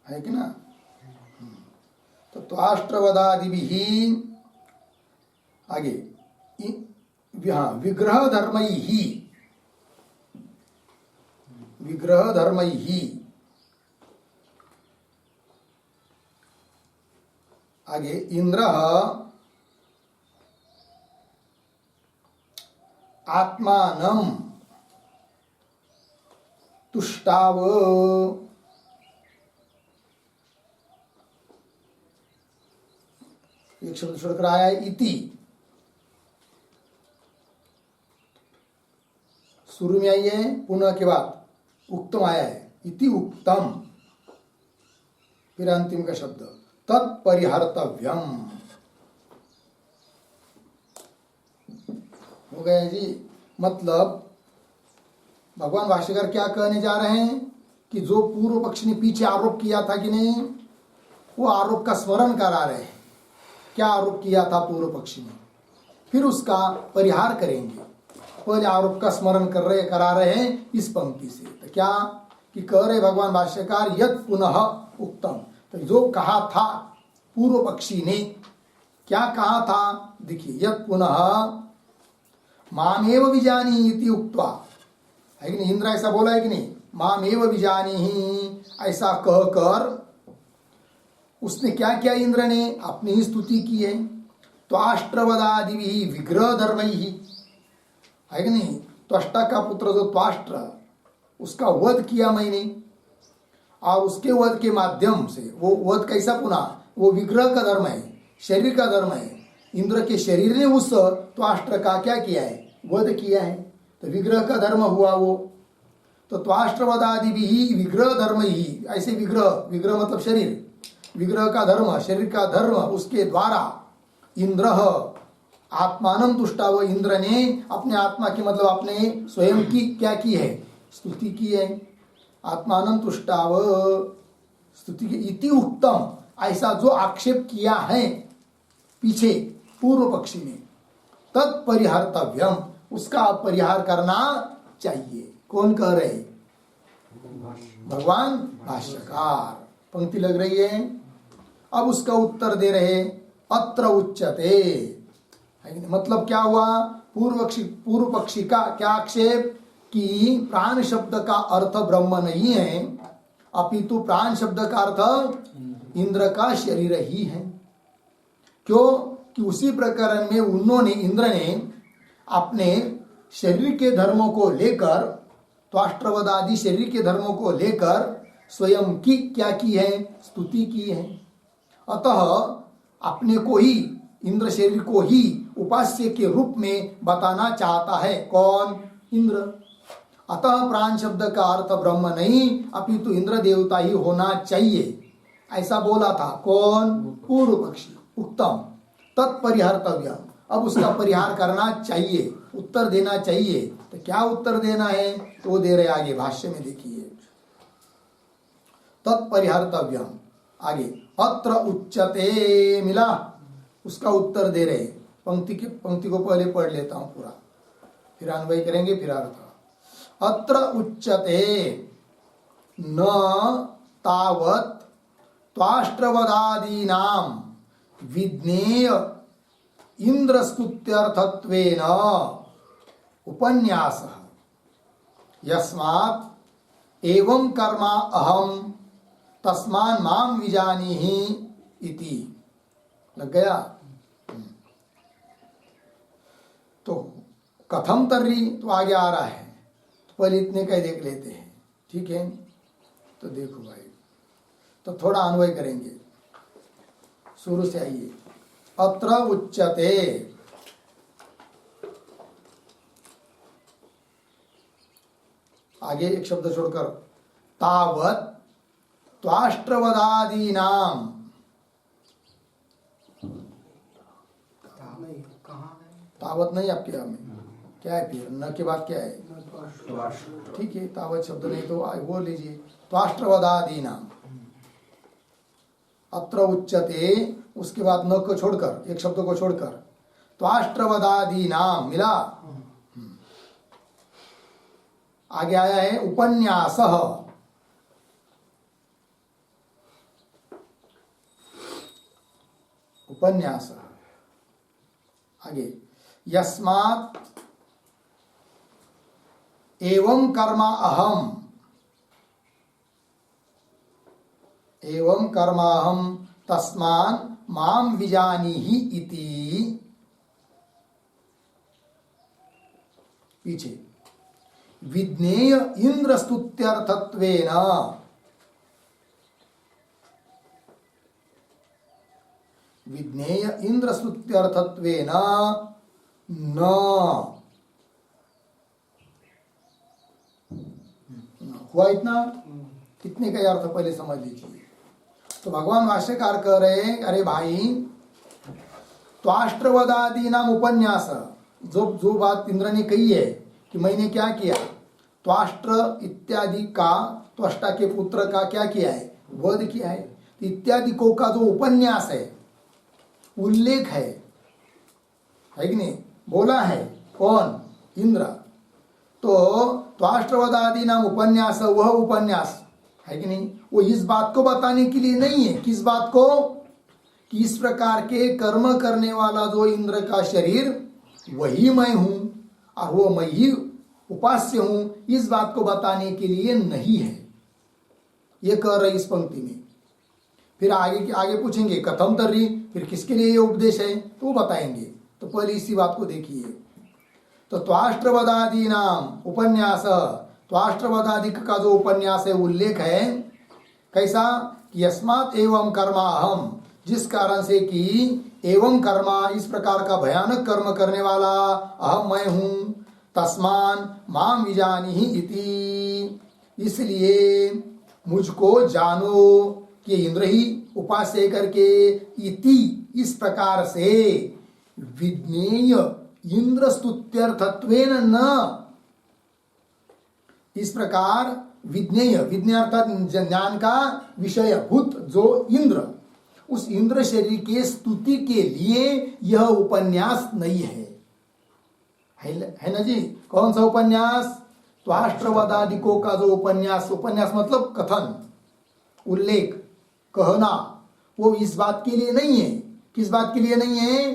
है कि ना, तो त्वाष्ट्रवदादिभिः, आगे विग्रह धर्मैः, विग्रह धर्मैः, आगे इंद्र आत्मानं तुष्टाव, एक शब्द छोड़कर आया है इति, शुरू में आई है, पुनः के बाद उक्तम आया है, इति उक्तम, फिर अंतिम का शब्द तत्परिहर्तव्यम। हो गया जी। मतलब भगवान भाष्यकार क्या कहने जा रहे हैं कि जो पूर्व पक्ष ने पीछे आरोप किया था कि नहीं, वो आरोप का स्मरण करा रहे हैं। क्या आरोप किया था पूर्व पक्षी ने, फिर उसका परिहार करेंगे। पहले आरोप का स्मरण करा रहे हैं इस पंक्ति से। तो क्या कि कह रहे भगवान भाष्यकार यत् पुनः उक्तम, तो जो कहा था पूर्व पक्षी ने, क्या कहा था, देखिए यत् पुनः मामेव विजानी इति उक्त्वा, है कि नहीं, इंद्र ऐसा बोला है कि नहीं, मामेव विजानी ही, ऐसा कहकर उसने क्या किया, इंद्र ने अपनी ही स्तुति की है। त्वाष्ट्रवदादि विग्रह धर्म ही, है कि नहीं, त्वष्टा का पुत्र जो त्वाष्ट्र, उसका वध किया मैंने, और उसके वध के माध्यम से, वो वध कैसा पुनः, वो विग्रह का धर्म है, शरीर का धर्म है। इंद्र के शरीर ने उस त्वाष्ट्र का क्या किया है, वध किया है, तो विग्रह का धर्म हुआ वो। तो त्वाष्ट्रवदादि भी विग्रह धर्म ही, ऐसे विग्रह मतलब शरीर, विग्रह का धर्म, शरीर का धर्म, उसके द्वारा इंद्र आत्मानं तुष्टाव, इंद्र ने अपने आत्मा की मतलब अपने स्वयं की क्या की है, स्तुति की है। आत्मानं तुष्टाव स्तुति की, इति उक्तम, ऐसा जो आक्षेप किया है पीछे पूर्व पक्षी ने, तत्परिहर्तव्यम, उसका परिहार करना चाहिए। कौन कह रहे, भगवान भाष्यकार। पंक्ति लग रही है। अब उसका उत्तर दे रहे, अत्र उच्यते, मतलब क्या हुआ, पूर्व पक्षी का क्या आक्षेप कि प्राण शब्द का अर्थ ब्रह्म नहीं है, अपितु प्राण शब्द का अर्थ इंद्र का शरीर ही है। क्यों कि उसी प्रकरण में उन्होंने, इंद्र ने अपने शरीर के धर्मों को लेकर, त्वाष्ट्रवदादि शरीर के धर्मों को लेकर स्वयं की क्या की है, स्तुति की है। अतः अपने को ही, इंद्र शरीर को ही उपास्य के रूप में बताना चाहता है। कौन, इंद्र। अतः प्राण शब्द का अर्थ ब्रह्म नहीं, अपितु इंद्र देवता ही होना चाहिए, ऐसा बोला था। कौन, पूर्व पक्षी। उत्तम तत्परिहर्तव्य, अब उसका परिहार करना चाहिए, उत्तर देना चाहिए। तो क्या उत्तर देना है, तो वो दे रहे आगे भाष्य में, देखिए तत्परिहर्तव्यम, आगे अत्र उच्यते मिला, उसका उत्तर दे रहे। पंक्ति को पहले पढ़ लेता हूं पूरा, फिर अन्वय करेंगे, फिर अर्थ। अत्र उच्यते न तावत् त्वाष्ट्रवदादीनां विज्ञेय इंद्रस्तुत्यर्थत्वेन उपन्यासः यस्मात् एवं कर्मा अहम तस्मान् मां विजानीहि इति। लग गया। तो कथम तर्री, तो आगे आ रहा है, तो पहले इतने का देख लेते हैं, ठीक है। तो देखो भाई, तो थोड़ा अन्वय करेंगे, शुरू से आइए। अत्र उच्यते, आगे एक शब्द छोड़कर, तावत् त्वाष्ट्रवदादीनाम, तावत नहीं आपके यहाँ में क्या है, फिर न के बाद क्या है, ठीक है। तावत शब्द नहीं तो वो लीजिए, त्वाष्ट्रवदादीनाम। अत्र उच्यते, उसके बाद न को छोड़कर, एक शब्द को छोड़कर, त्वाष्ट्रवदादीनाम मिला। आगे आया है उपन्यासः, उपन्यास। आगे यस्मात् एवं कर्मा अहम, एवं कर्माहम तस्मान् मां विजानीहि इति। पीछे विज्ञेय इंद्र स्तुत्यर्थत्वेन, विज्ञेय इंद्र स्तुत्यर्थत्वेन न, हुआ इतना? कितने का अर्थ पहले समझ लीजिए। तो भगवान भाष्यकार कह रहे हैं, अरे भाई त्वाष्ट्रवदादि नाम उपन्यास, जो बात इंद्र ने कही है कि मैंने क्या किया, त्वाष्ट्र इत्यादि का, त्वष्टा के पुत्र का क्या किया है, वध किया है। इत्यादि को का जो उपन्यास है, उल्लेख है कि नहीं, बोला है कौन, इंद्र। तो त्वाष्ट्रवदादि नाम उपन्यास, वह उपन्यास है कि नहीं, वो इस बात को बताने के लिए नहीं है, किस बात को, कि इस प्रकार के कर्म करने वाला जो इंद्र का शरीर वही मैं हूं और वो मैं ही उपास्य हूं, इस बात को बताने के लिए नहीं है, ये कह रहे इस पंक्ति में। फिर आगे पूछेंगे कथम तर्री, फिर किसके लिए ये उपदेश है, तो वो बताएंगे। तो पहले इसी बात को देखिए। तो त्वाष्ट्रवदादि नाम उपन्यास, त्वाष्ट्रवदादि का जो उपन्यास है, उल्लेख है कैसा, कि यस्मात् एवं कर्मा अहम, जिस कारण से कि एवं कर्मा, इस प्रकार का भयानक कर्म करने वाला अहम मैं हूं, तस्मान माम विजानीहि इति, इसलिए मुझको जानो कि इंद्र ही उपास्य करके, इति इस प्रकार से, विज्ञेय इंद्र स्तुत्यर्थत्वेन न, इस प्रकार विज्ञेय, विज्ञेय अर्थात ज्ञान का विषय भूत जो इंद्र, उस इंद्र शरीर के स्तुति के लिए यह उपन्यास नहीं है ना जी। कौन सा उपन्यास, त्वाष्ट्रवदादिकों का जो उपन्यास, उपन्यास मतलब कथन, उल्लेख, कहना, वो इस बात के लिए नहीं है। किस बात के लिए नहीं है,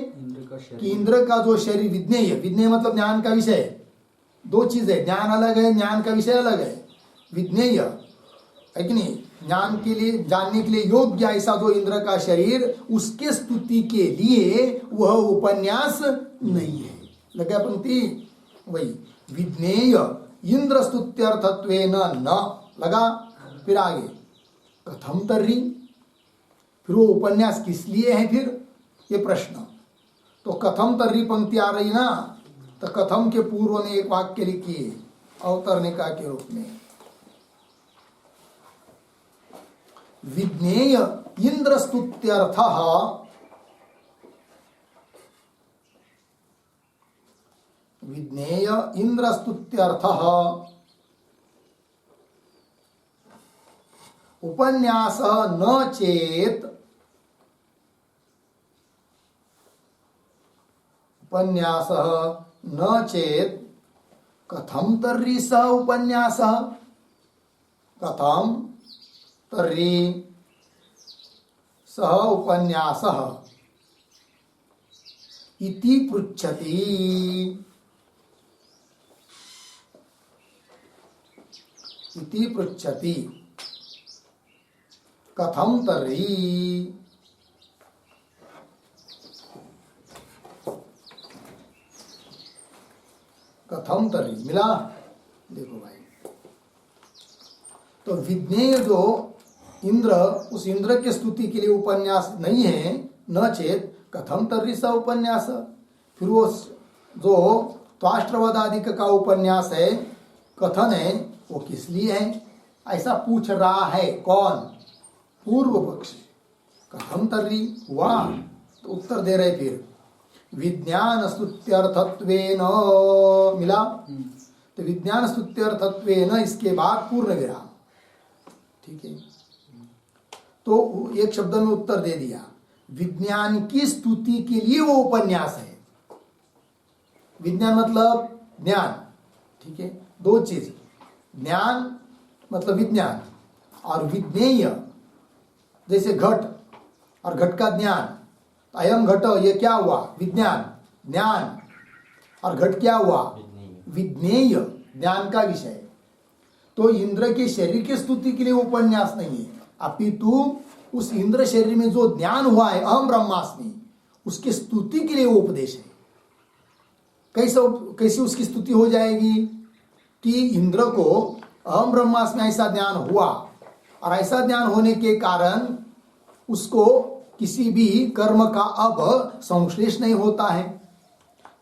कि इंद्र का जो शरीर विज्ञेय, विज्ञेय मतलब ज्ञान का विषय, दो चीज है, ज्ञान अलग है, ज्ञान का विषय अलग है। विज्ञेय है कि नहीं, ज्ञान के लिए, जानने के लिए योग्य ऐसा जो इंद्र का शरीर, उसके स्तुति के लिए वह उपन्यास नहीं है। लगा पंक्ति, वही विज्ञेय इंद्र स्तुत्यर्थत्वेन न, लगा। फिर आगे कथम तर्री, फिर वो उपन्यास किस लिए है, फिर ये प्रश्न। तो कथम तर्री पंक्ति आ रही ना, तो कथम के पूर्व ने एक वाक्य लिखी अवतरणिका के रूप में, विज्ञेय इंद्र स्तुत्यर्थ, विज्ञेय इंद्र स्तुत्यर्थ उपन्यास न चेत, उपन्यास न चेत कथम तर्री स उपन्यास, कथम तर्री सह उपन्यास इति पृच्छति, इति पृच्छति, कथम तर्री, कथम तर्री, मिला। देखो भाई, तो विज्ञेय जो इंद्र, उस इंद्र के स्तुति के लिए उपन्यास नहीं है, न चेत कथम तर्री स उपन्यास, फिर वो जो त्वाष्ट्रवदादिक का उपन्यास है, कथन है, वो किस लिए है, ऐसा पूछ रहा है कौन, पूर्व पक्षी। कथम तर्री हुआ, तो उत्तर दे रहे फिर विज्ञान स्तुत्यर्थत्वेन, मिला। तो विज्ञान स्तुत्यर्थत्वेन, इसके बाद पूर्ण विराम, ठीक है। तो एक शब्द में उत्तर दे दिया, विज्ञान की स्तुति के लिए वो उपन्यास है। विज्ञान मतलब ज्ञान, ठीक है, दो चीज, ज्ञान मतलब विज्ञान, और विज्ञेय जैसे घट और घट का ज्ञान, अयम घट, ये क्या हुआ, विज्ञान, ज्ञान, और घट क्या हुआ, विज्ञेय, ज्ञान का विषय। तो इंद्र के शरीर की स्तुति के लिए उपन्यास नहीं है, अपितु उस इंद्र शरीर में जो ज्ञान हुआ है, अहम ब्रह्मास्मि, उसकी स्तुति के लिए वो उपदेश है। कैसे उसकी स्तुति हो जाएगी कि इंद्र को अहम ब्रह्मास्मि ऐसा ज्ञान हुआ, और ऐसा ज्ञान होने के कारण उसको किसी भी कर्म का अब संश्लेष नहीं होता है।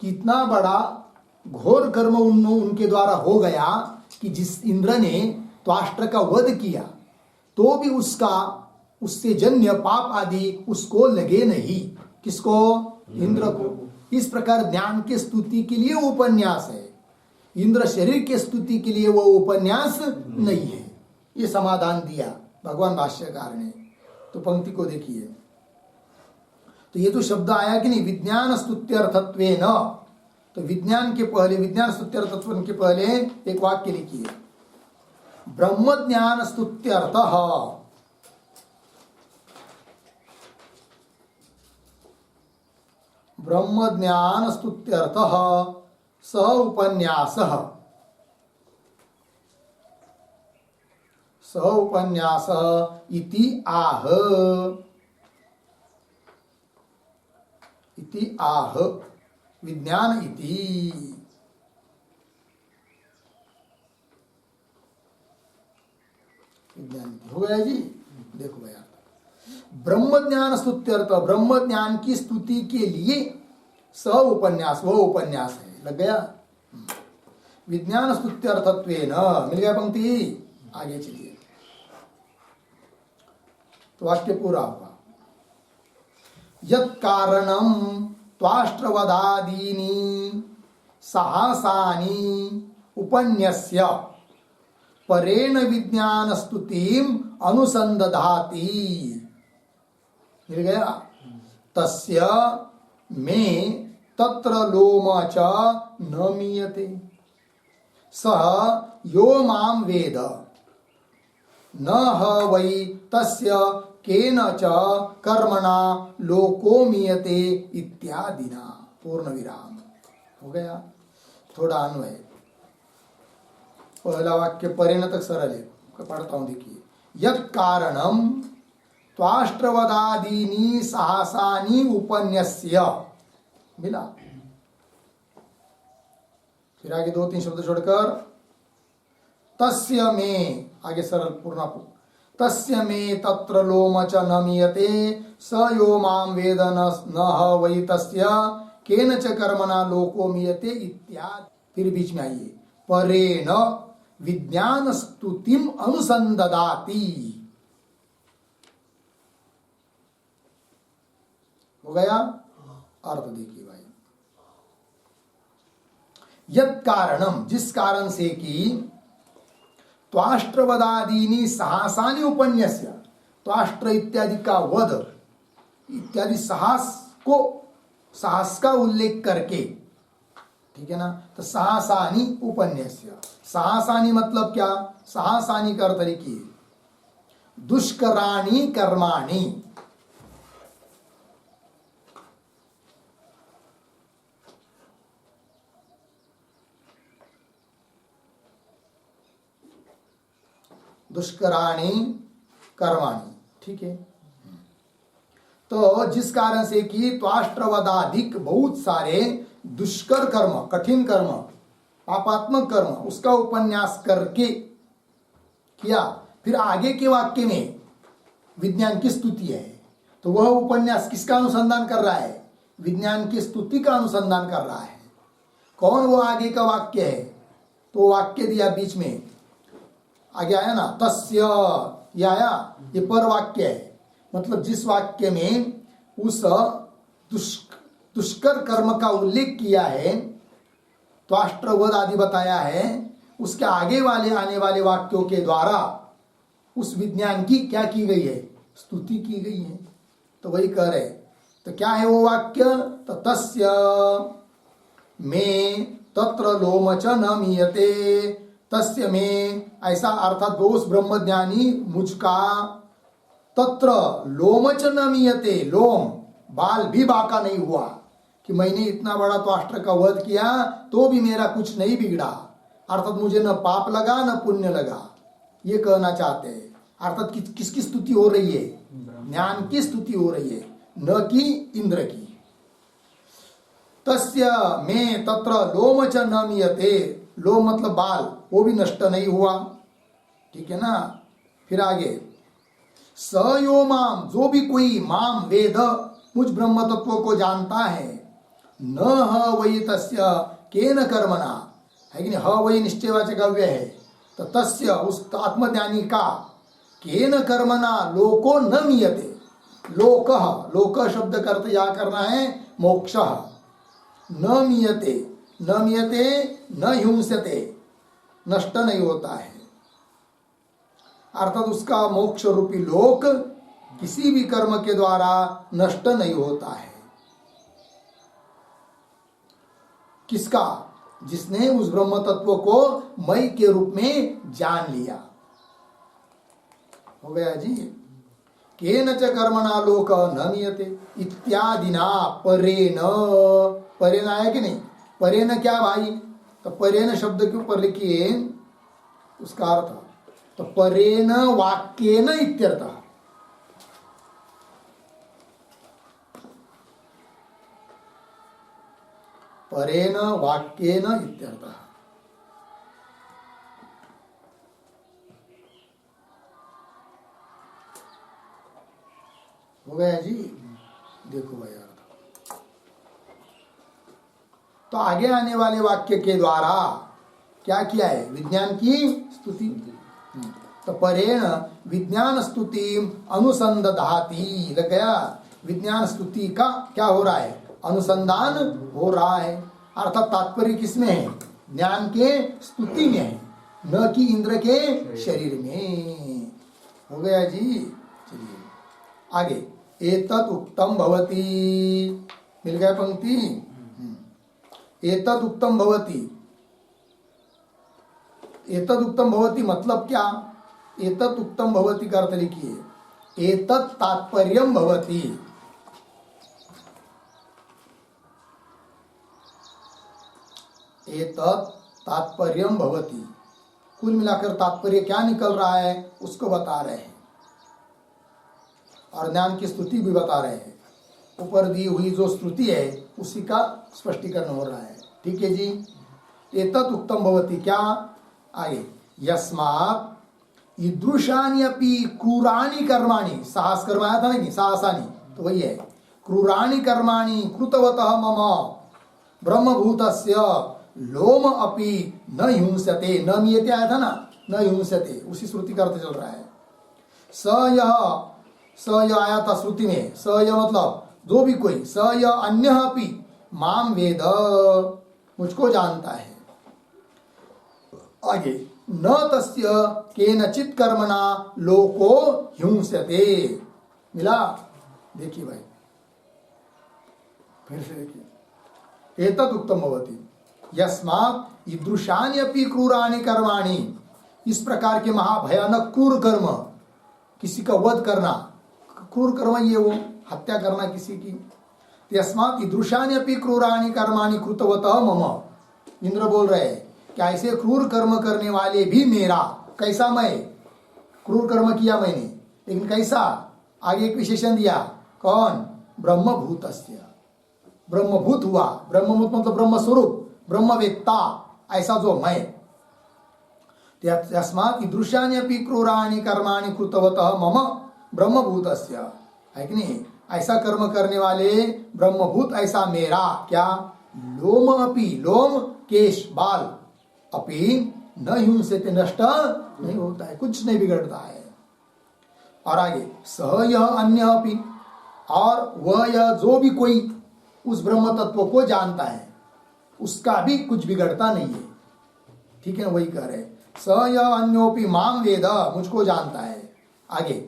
कितना बड़ा घोर कर्म उनके द्वारा हो गया कि जिस इंद्र ने त्वाष्ट्र का वध किया तो भी उससे जन्य पाप आदि उसको लगे नहीं। किसको? इंद्र को। इस प्रकार ज्ञान के स्तुति के लिए उपन्यास है, इंद्र शरीर के स्तुति के लिए वो उपन्यास नहीं है। ये समाधान दिया भगवान भाष्यकार ने। तो पंक्ति को देखिए, तो ये तो शब्द आया कि नहीं, विज्ञान स्तुत्यर्थत्वेन, तो विज्ञान के पहले, विज्ञान स्तुत्यर्थत्व के पहले एक वाक्य लिखिए, ब्रह्म ज्ञान स्तुत्यर्थः, ब्रह्म ज्ञान स्तुत्यर्थः स उपन्यासः, स उपन्यासः इति आह, इति आह विज्ञान इति। विज्ञान इति हो गया जी। देखो भैया, ब्रह्म ज्ञान स्तुत्यर्थ, ब्रह्म ज्ञान की स्तुति के लिए स उपन्यास, वह उपन्यास है। लग गया? विज्ञान स्तुत्यर्थत्वेन, मिल गया पंक्ति। आगे चलिए, तो वाक्य पूरा हुआ। यत् कारणम त्वाष्ट्रवदादीनि साहसानि उपन्यस्य परेण विज्ञान स्तुतिम अनुसंदधाति। मिल गया? तस्य में तत्र लोम च न मीयते, सः यो मां वेद न ह वै तस्य केन च कर्मणा लोको मीयते इत्यादिना। पूर्ण विराम। हो गया? थोड़ा अन्वय। पहला वाक्य परेण तक सरल है, पढ़ता हूं, देखिए। यत् कारणम त्वाष्ट्रवदादीनि साहसानि उपन्यस्य, मिला? फिर आगे 2-3 शब्द छोड़कर तस्य में, आगे सरल पूर्ण, तस्य में तत्र लोम च न मीयते, स यो मां वेद न ह वै तस्य केन च कर्मणा लोको मीयते इत्यादि। फिर बीच में आइए, परेण विज्ञान स्तुतिम अनुसंदधाति। हो गया? अर्थ देखिए भाई, यत् कारणम, जिस कारण से कि त्वाष्ट्रवदादीनि साहसानि उपन्यस्य, त्वाष्ट्र इत्यादि का वध इत्यादि साहस का उल्लेख करके, ठीक है ना? तो साहसानि उपन्यस्य, साहसानि मतलब क्या? साहसानि का अर्थ लिखिए, दुष्कराणि कर्माणि, दुष्कराणि कर्माणि, ठीक है? तो जिस कारण से कि त्वाष्ट्रवदाधिक, बहुत सारे दुष्कर कर्म, कठिन कर्म, पापात्मक कर्म, उसका उपन्यास करके किया। फिर आगे के वाक्य में विज्ञान की स्तुति है, तो वह उपन्यास किसका अनुसंधान कर रहा है? विज्ञान की स्तुति का अनुसंधान कर रहा है। कौन वो आगे का वाक्य है? तो वाक्य दिया बीच में, आगे आया ना, तस्य, ये आया, ये पर वाक्य है। मतलब जिस वाक्य में उस दुष्कर कर्म का उल्लेख किया है, त्वाष्ट्रवध आदि बताया है, उसके आगे वाले आने वाले वाक्यों के द्वारा उस विज्ञान की क्या की गई है? स्तुति की गई है। तो वही कह रहे, तो क्या है वो वाक्य? तो तस्य में तत्र लोम च न मीयते, तस्य में, ऐसा अर्थात वो उस ब्रह्मज्ञानी मुझका, तत्र लोम च न मीयते, लोम, बाल भी बाका नहीं हुआ, कि मैंने इतना बड़ा त्वाष्ट्र का वध किया तो भी मेरा कुछ नहीं बिगड़ा, अर्थात मुझे न पाप लगा न पुण्य लगा, ये कहना चाहते हैं। अर्थात किसकी स्तुति हो रही है? ज्ञान की स्तुति हो रही है, न कि इंद्र की। तस्य में तत्र लोम च न मीयते, लोम मतलब बाल, वो भी नष्ट नहीं हुआ। ठीक है ना। फिर आगे, स यो माम, जो भी कोई माम वेद, मुझ ब्रह्म तत्व को जानता है, न ह वही तस्य केन कर्मणा, है कि नहीं, ह वही निश्चयवाचक अव्यय है, तो तस्य उस आत्मज्ञानी का केन कर्मणा लोको न मीयते, लोक, लोक शब्द करते या करना है मोक्ष, न मीयते, न मीयते न हिंसते, नष्ट नहीं होता है, अर्थात उसका मोक्ष रूपी लोक किसी भी कर्म के द्वारा नष्ट नहीं होता है। किसका? जिसने उस ब्रह्म तत्व को मई के रूप में जान लिया। हो गया जी। केन च कर्मणा लोक न मीयते इत्यादिना परेन, परेन आया कि नहीं, परेन क्या भाई, तो परेन शब्द के ऊपर लिखिए उसका अर्थ, तो परेन वाक्येन इत्यर्थः, परेन वाक्येन इत्यर्थः। हो गया जी। देखो भाई अर्थ, तो आगे आने वाले वाक्य के द्वारा क्या किया है, विज्ञान की स्तुति। तो परेण विज्ञान स्तुति अनुसंधाति, लग गया, विज्ञान स्तुति का क्या हो रहा है, अनुसंधान हो रहा है, अर्थात तात्पर्य किसमें है, ज्ञान के स्तुति में है, न कि इंद्र के शरीर में। हो गया जी। चलिए आगे, एतत् उक्तम भवति, मिल गया पंक्ति, एतत् उक्तम भवति, एतत् उक्तम भवति मतलब क्या, एतत् उक्तम भवति का अर्थ लिखिए, एतत् तात्पर्यम भवति, एतत् तात्पर्यम भवति, कुल मिलाकर तात्पर्य क्या निकल रहा है उसको बता रहे हैं, और ज्ञान की स्तुति भी बता रहे हैं। ऊपर दी हुई जो स्तुति है उसी का स्पष्टीकरण हो रहा है। ठीक है जी। एतत् उक्तम भवति क्या, आगे, यस्मात् ईदृशानि अपि क्रूराणि कर्माणि, साहस कर्म आया था ना कि साहसानि, तो वही है, क्रूराणि कर्माणि कृतवतः मम ब्रह्मभूतस्य लोम अपि न हिंसते, न मीयते आया था ना, न हिंसते, उसी श्रुति का अर्थ चल रहा है। स यह आया था श्रुति में, स यह मतलब जो भी कोई, स यह अन्य अपि माम वेद, मुझको जानता है। आगे, न तस्य केनचित् कर्मणा लोको हिंसते, मिला। देखिए भाई फिर से देखिए, एतत् उक्तम भवति यस्मात् ईदृशानि अपि क्रूराणि कर्माणि, इस प्रकार के महाभयानक क्रूर कर्म, किसी का वध करना, क्रूर कर्म ये वो हत्या करना किसी की, यस्मात् ईदृशानि अपि क्रूराणि कर्माणि कृतवतः मम, इंद्र बोल रहे हैं कि ऐसे क्रूर कर्म करने वाले भी मेरा, कैसा, मैं क्रूर कर्म किया मैंने, लेकिन कैसा, आगे एक विशेषण दिया, कौन, ब्रह्मभूतस्य, ब्रह्मभूत हुआ, ब्रह्मभूत मतलब ब्रह्म स्वरूप, ब्रह्मवेत्ता, ऐसा जो मैं, यस्मात् ईदृशानि अपि क्रूराणि कर्माणि कृतवतः मम ब्रह्मभूतस्य, है कि नहीं, ऐसा कर्म करने वाले ब्रह्मभूत ऐसा मेरा, क्या, लोम अपि, लोम केश बाल, अपि न हिंसते, नष्ट नहीं होता है, कुछ नहीं बिगड़ता है। और आगे, सह यह अन्य अपि, और वह यह जो भी कोई उस ब्रह्म तत्व को जानता है उसका भी कुछ बिगड़ता नहीं है। ठीक है ना, वही कह रहे, स यह अन्योपि माम वेद, मुझको जानता है। आगे,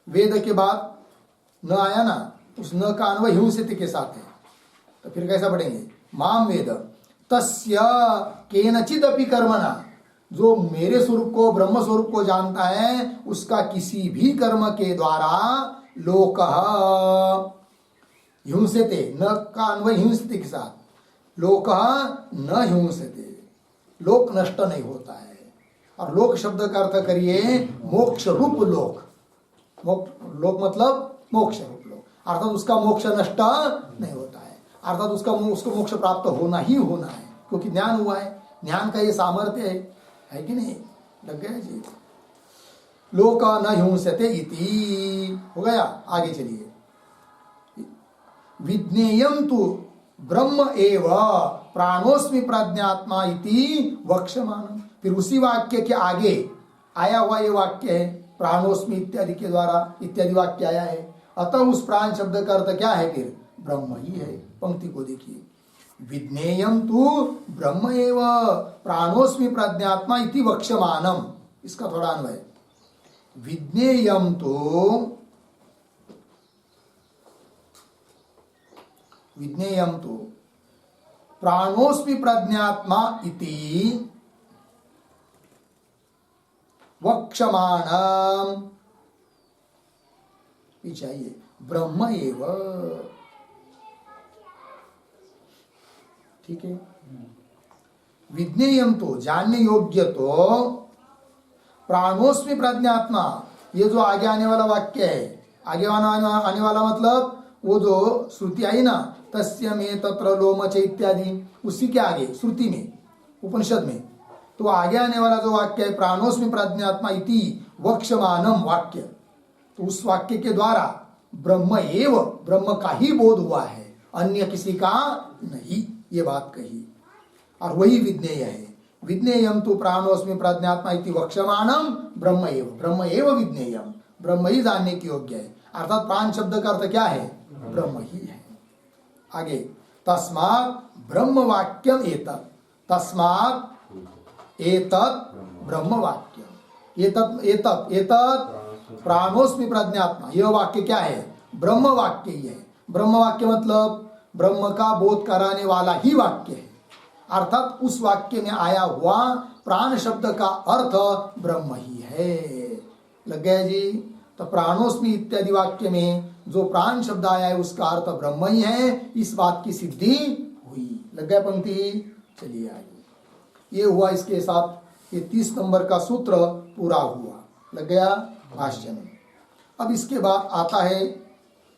वेद के बाद न आया ना, उस न का अन्वय हिंसित के साथ है, तो फिर कैसा पढ़ेंगे, माम वेद तस्य केनचित् अपि कर्मणा, जो मेरे स्वरूप को, ब्रह्म स्वरूप को जानता है, उसका किसी भी कर्म के द्वारा लोकः हिंसते, न का अन्वय हिंसते के साथ, लोकः न हिंसते, लोक नष्ट नहीं होता है। और लोक शब्द का अर्थ करिए मोक्ष रूप लोक, लोक मतलब मोक्ष रूप लोक, अर्थात उसका मोक्ष नष्ट नहीं होता है। अर्थात उसको मोक्ष प्राप्त होना ही होना है, क्योंकि ज्ञान हुआ है, ज्ञान का ये सामर्थ्य है कि नहीं? लग गया जी। लोक न हिंसते इति हो गया। आगे चलिए, विज्ञेयम तु ब्रह्म एव प्राणोस्मि प्रज्ञात्मा इति वक्ष्यमाणं। फिर उसी वाक्य के आगे आया हुआ ये वाक्य है, प्राणोस्मि इत्यादि के द्वारा इत्यादि वाक्य आया है। अतः उस प्राण शब्द का अर्थ क्या है? फिर ब्रह्म ही है। पंक्ति को देखिए, विज्ञेयम तु ब्रह्म एव प्राणोस्मि प्रज्ञात्मा इति वक्ष्यमाणं। इसका थोड़ा अन्वय, विज्ञेयम तो प्राणोस्मि प्रज्ञात्मा इति वक्ष्यमाणं, ये चाहिए ब्रह्म एव। ठीक है, विज्ञेयम तो जानने योग्य तो, प्राणोस्मि प्रज्ञात्मा, ये जो आगे आने वाला वाक्य है, आगे आने वाला मतलब वो जो श्रुति आई ना, तस्य में तत्र लोमच इत्यादि, उसी के आगे श्रुति में उपनिषद में, तो आगे आने वाला जो वाक्य है प्राणोस्मि प्रज्ञात्मा इति वक्ष्यमाणं वाक्य, तो उस वाक्य के द्वारा ब्रह्म एव, ब्रह्म का ही बोध हुआ है, अन्य किसी का नहीं, ये बात कही। और वही विज्ञेय है। विज्ञेयम तो प्राणोस्मि प्रज्ञात्मा इति वक्ष्यमाणं ब्रह्म एव, ब्रह्म एव विज्ञेयम, ब्रह्म ही जानने की योग्य है। अर्थात प्राण शब्द का अर्थ क्या है? ब्रह्म ही है। आगे, तस्मात् ब्रह्म वाक्यम एतत्, तस्मात् एतत् ब्रह्म वाक्यम, एतत् प्राणोस्मि प्रज्ञात्मा, यह वाक्य क्या है? ब्रह्म वाक्य ही है। ब्रह्म वाक्य मतलब ब्रह्म का बोध कराने वाला ही वाक्य है। अर्थात उस वाक्य में आया हुआ प्राण शब्द का अर्थ ब्रह्म ही है। लग गया जी? तो प्राणोस्मि इत्यादि वाक्य में जो प्राण शब्द आया है उसका अर्थ ब्रह्म ही है, इस बात की सिद्धि हुई। लग गया पंक्ति? चलिए आगे, ये हुआ इसके साथ, ये 30 नंबर का सूत्र पूरा हुआ। लग गया भाष्य में। अब इसके बाद आता है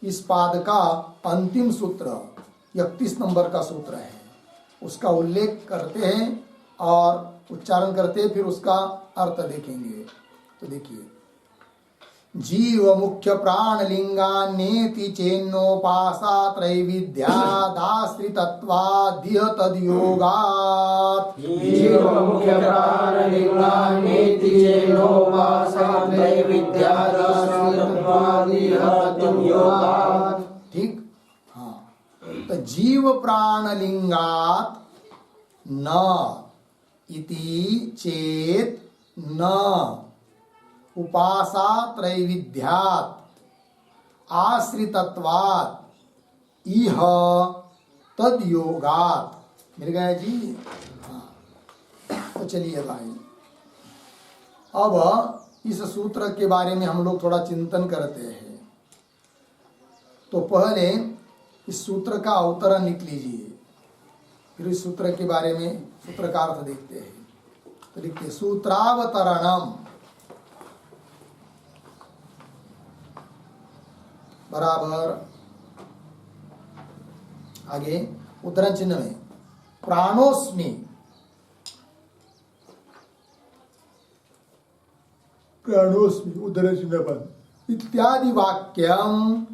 इस पाद का अंतिम सूत्र, 31 नंबर का सूत्र है, उसका उल्लेख करते हैं और उच्चारण करते हैं, फिर उसका अर्थ देखेंगे। तो देखिए, जीव मुख्य प्राण लिंगान्येति चेन्नोपासा त्रैविध्यादाश्रितत्वादिह तद्योगात्। जीव मुख्य प्राण लिंगान्येति चेन्नोपासा त्रैविध्यादाश्रितत्वादिह तद्योगात्। ठीक, हाँ। तो जीव प्राण लिंगात न इति चेत न उपासा त्रैविध्यात् आश्रितत्वात् इह तद्योगात्। मिल गया जी? हाँ। तो चलिए भाई, अब इस सूत्र के बारे में हम लोग थोड़ा चिंतन करते हैं। तो पहले इस सूत्र का अवतरण लिख लीजिए, फिर इस सूत्र के बारे में सूत्र का अर्थ देखते हैं। तो लिखते, सूत्रावतरणम बराबर, आगे उद्धरण चिन्ह में प्राणोस्मि, प्राणोस्मि उद्धरण चिन्ह पर इत्यादि वाक्यम,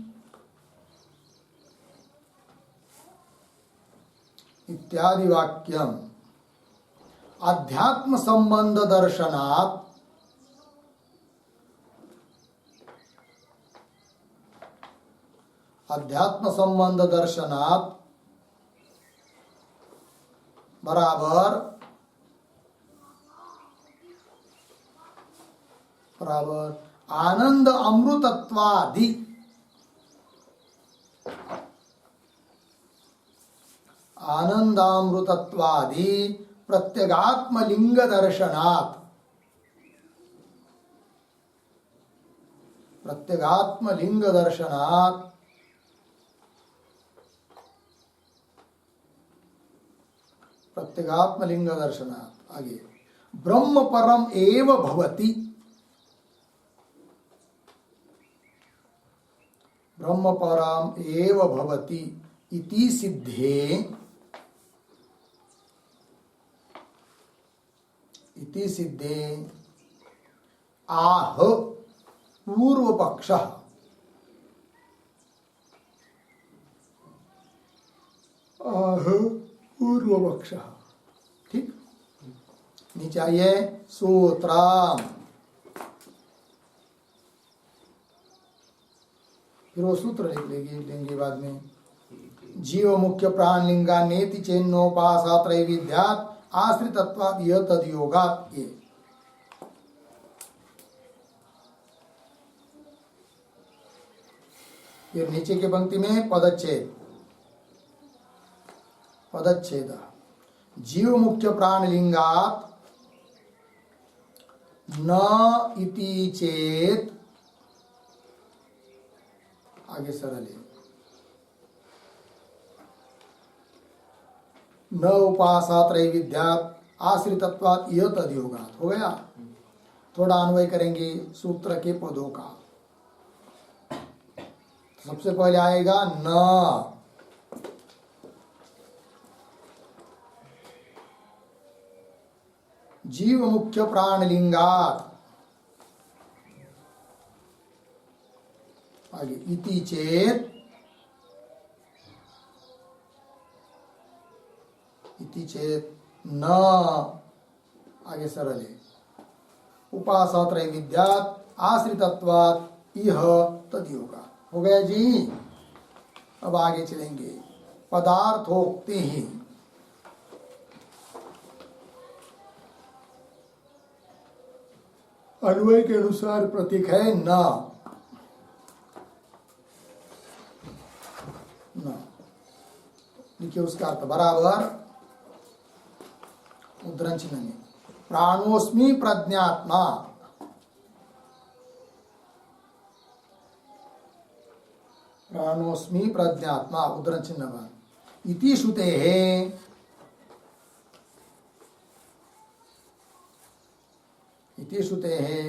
इत्यादि वाक्यम अध्यात्म संबंध दर्शनात् अध्यात्म संबंध दर्शनात् बराबर बराबर आनंद अमृतत्वादि, आनंदामृतत्वादि प्रत्यगात्म लिंग दर्शनात्, प्रत्यगात्म लिंग दर्शनात् प्रत्यगात्म लिंग दर्शनात्। आगे, ब्रह्म परम एव भवति, ब्रह्म परम एव भवति इति सिद्धे आह पूर्व पक्ष, आह पूर्व पक्ष। ठीक, नीचे आइए सूत्रम, फिर वो सूत्र लेंगे बाद में। जीव मुख्य प्राण लिंगा नेति चेन्नोपासा त्रैविध्यात् आश्रितत्वात् यह तद्योगात्। ये फिर नीचे के पंक्ति में पदच्छेद जीव मुख्य प्राण लिंगात् न इति चेत, आगे सरल है, न उपासा त्रैविध्यात् आश्रितत्वात् यह तद्योगात्। हो गया। थोड़ा अन्वय करेंगे सूत्र के पदों का। सबसे पहले आएगा न, जीव मुख्य प्राण लिंगात्, आगे इति चेत, न, आगे सरल है, उपासा त्रैविध्यात् आश्रितत्वात् इह तद्योगात्। हो गया जी। अब आगे चलेंगे पदार्थोक्ति ही। अन्वय के अनुसार प्रतीक है न। लिखिए उसका अर्थ बराबर उद्धरण चिन्ह में, प्राणोस्मि प्रज्ञात्मा, प्राणोस्मि प्रज्ञात्मा उद्धरण चिन्ह इति श्रुते है, इति श्रुते है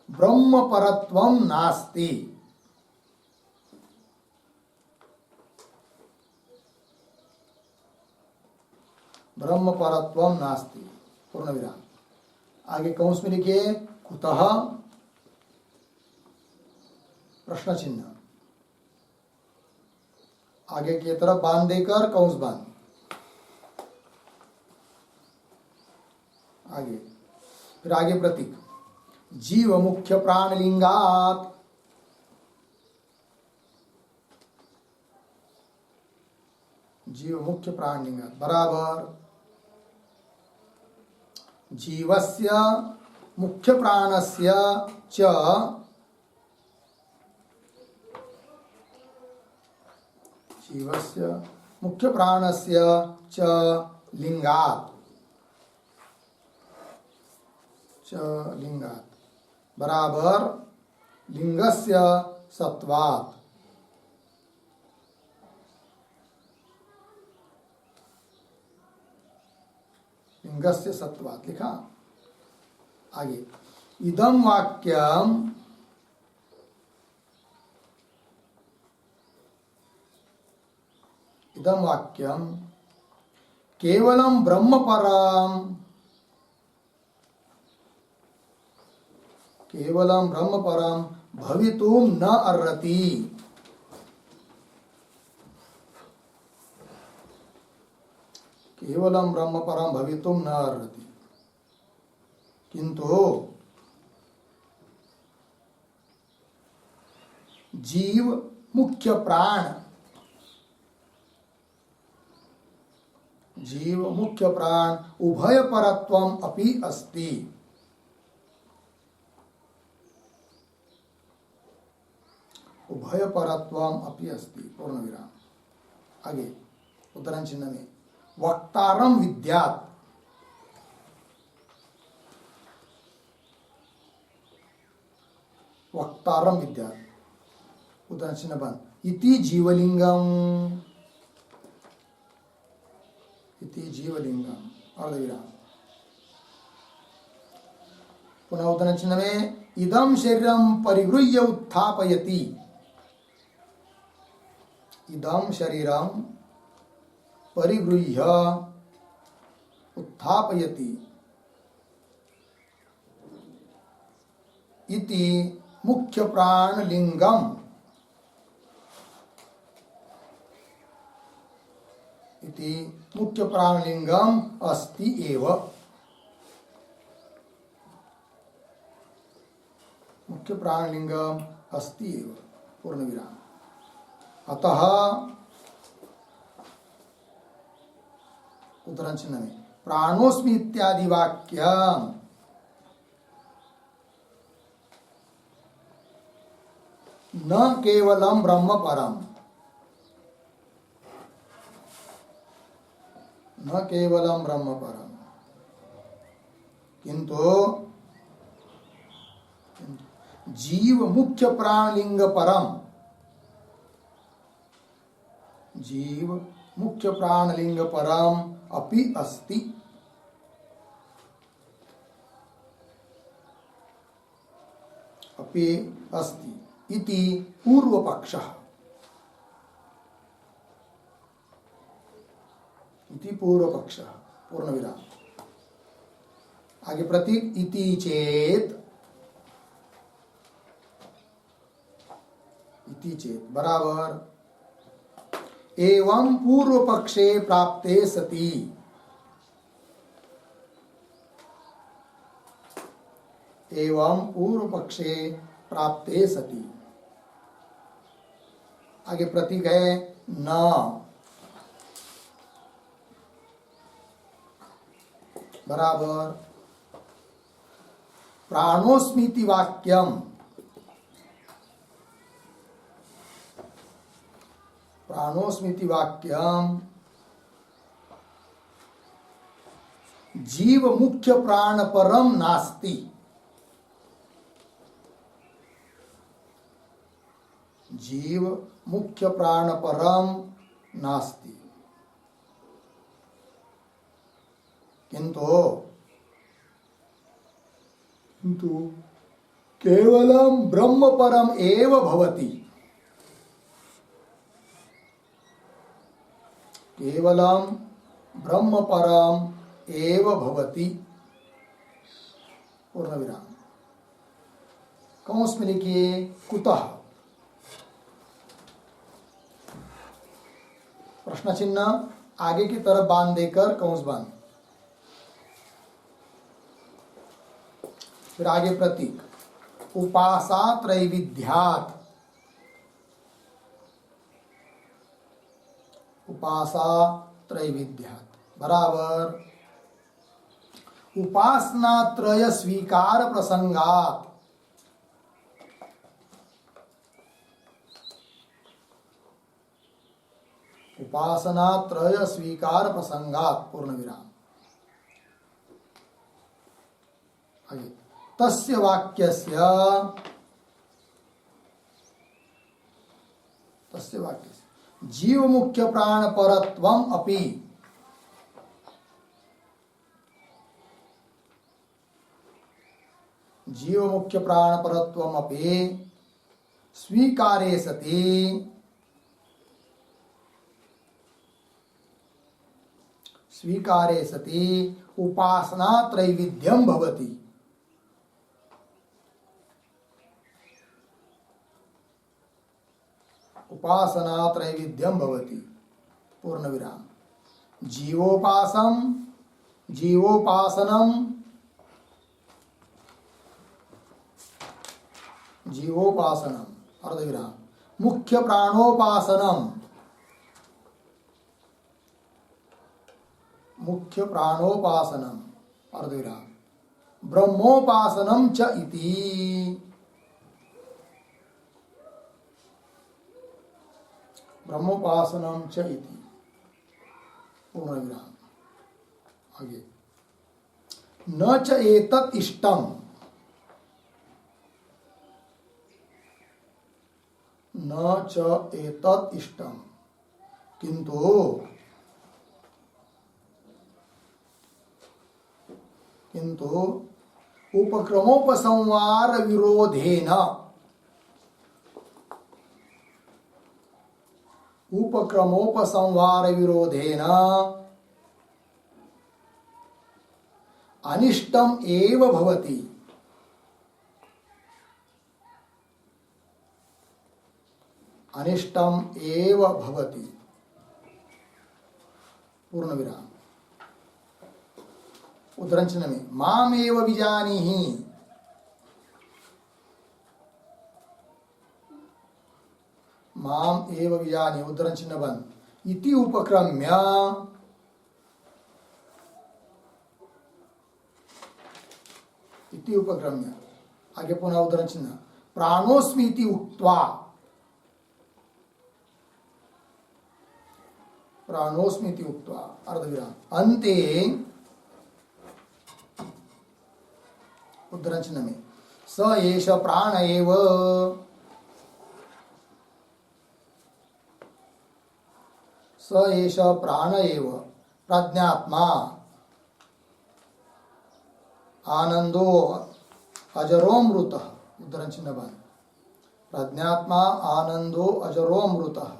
ब्रह्म परत्वम नास्ति। ब्रह्म परत्वम नास्ति, पूर्ण विराम। आगे कौंस में लिखिए कुतः, प्रश्न चिन्ह, आगे की तरफ बांध देकर कौंस बांध। आगे फिर आगे प्रतीक, जीव मुख्य प्राण लिंगात्, जीव मुख्य प्राण लिंगात् बराबर जीवस्य मुख्य प्राणस्य च, जीवस्य मुख्य प्राणस्य च लिंगात्, बराबर लिंगस्य सत्वात्। लिंगस्य सत्वात् लिखा। आगे इदं वाक्यम, इदं वाक्यम केवलं ब्रह्मपरम, केवलं ब्रह्मपरम भवितुम न अर्हति। केवलं ब्रह्मपरम भवितुम न अर्हति, किंतु जीव मुख्य प्राण, जीव मुख्य प्राण उभय परत्वम अपि अस्ति। उभय परत्वम अपि अस्ति, पूर्ण विराम। आगे उद्धरण चिन्ह में वक्तारम विद्यात्, वक्तारम विद्यात् उद्धरण चिन्ह बंद, इति जीवलिंगम, इति जीवलिंगम अर्धविराम। पुनः उद्धरण चिन्ह में इदं शरीरम परिगृह्य उत्थापयति, इदं शरीरं परिगृह्य उत्थापयति इति मुख्य प्राणलिंगम इति मुख्य प्राणलिंगम अस्ति एव। मुख्य प्राणलिंगम अस्ति एव पूर्ण विराम। अतः उत्तरं चिन्ह में प्राणोस्मि इत्यादि वाक्य न केवलम ब्रह्म परम, न केवलम ब्रह्म परम, किंतु जीव मुख्य प्राणलिंग परम, जीव मुख्य प्राणलिंग परम अपि अस्ति। अपि अस्ति इति पूर्व पक्षः। इति पूर्व पक्षः पूर्ण विराम। आगे प्रतीक इति चेत, इति चेत बराबर एवं पूर्व पक्षे प्राप्ते सति, एवं पूर्व पक्षे प्राप्ते सति। आगे प्रतीक है न बराबर प्राणोस्मीति वाक्यम, प्राणोस्मीति वाक्यम जीव मुख्य प्राण परम नास्ति, जीव मुख्य प्राण परम नास्ति, किंतु केवलम ब्रह्म परम एव भवति, केवलम ब्रह्म परम एव भवति पूर्ण विराम। कौंस में लिखिए कुतः, प्रश्न चिन्ह आगे की तरफ बांध देकर कौंस बांध। फिर आगे प्रतीक उपासा त्रैविध्यात्, उपासा त्रैविध्यात् बराबर उपासना त्रय स्वीकार प्रसंगात, उपासना त्रय स्वीकार प्रसंगात पूर्ण विराम। आगे तस्य वाक्यस्य, तस्य वाक्यस्य जीव मुख्य प्राण परत्वम अपि, जीव मुख्य प्राण परत्वम अपि स्वीकारे सति, स्वीकारे सति उपासना त्रैविध्यम भवति, उपासना त्रैविध्यम भवति पूर्ण विराम। जीवोपासम, जीवोपासनम, जीवोपासनम अर्धविराम। मुख्य प्राणोपासनम, मुख्य प्राणोपासनम अर्धविराम। ब्रह्मोपासनम च इति, ब्रह्मोपासनम च इति पूर्ण विराम। आगे न च एतत् इष्टम, न च एतत् इष्टम, किंतु उपक्रमोपसंहार विरोधेन, उपक्रमोपसंहार विरोधेन अनिष्टम एव भवति। अनिष्टम एव भवति। पूर्ण विराम। उद्धरण में मामेव विजानीहि, माम एव विजानीहि उद्धरण चिन्ह बंद इति उपक्रम्य, इति उपक्रम्य आगे पुनः उद्धरण चिन्ह प्राणोस्मि इति उक्त्वा, प्राणोस्मि इति उक्त्वा अर्धविराम अन्ते उद्धरण चिन्ह में स एष प्राण एव, स एष प्राण एव प्रज्ञात्मा आनंदो अजरोमृतः उद्धरण चिन्ह बंद प्रज्ञात्मा आनंदो अजरोमृतः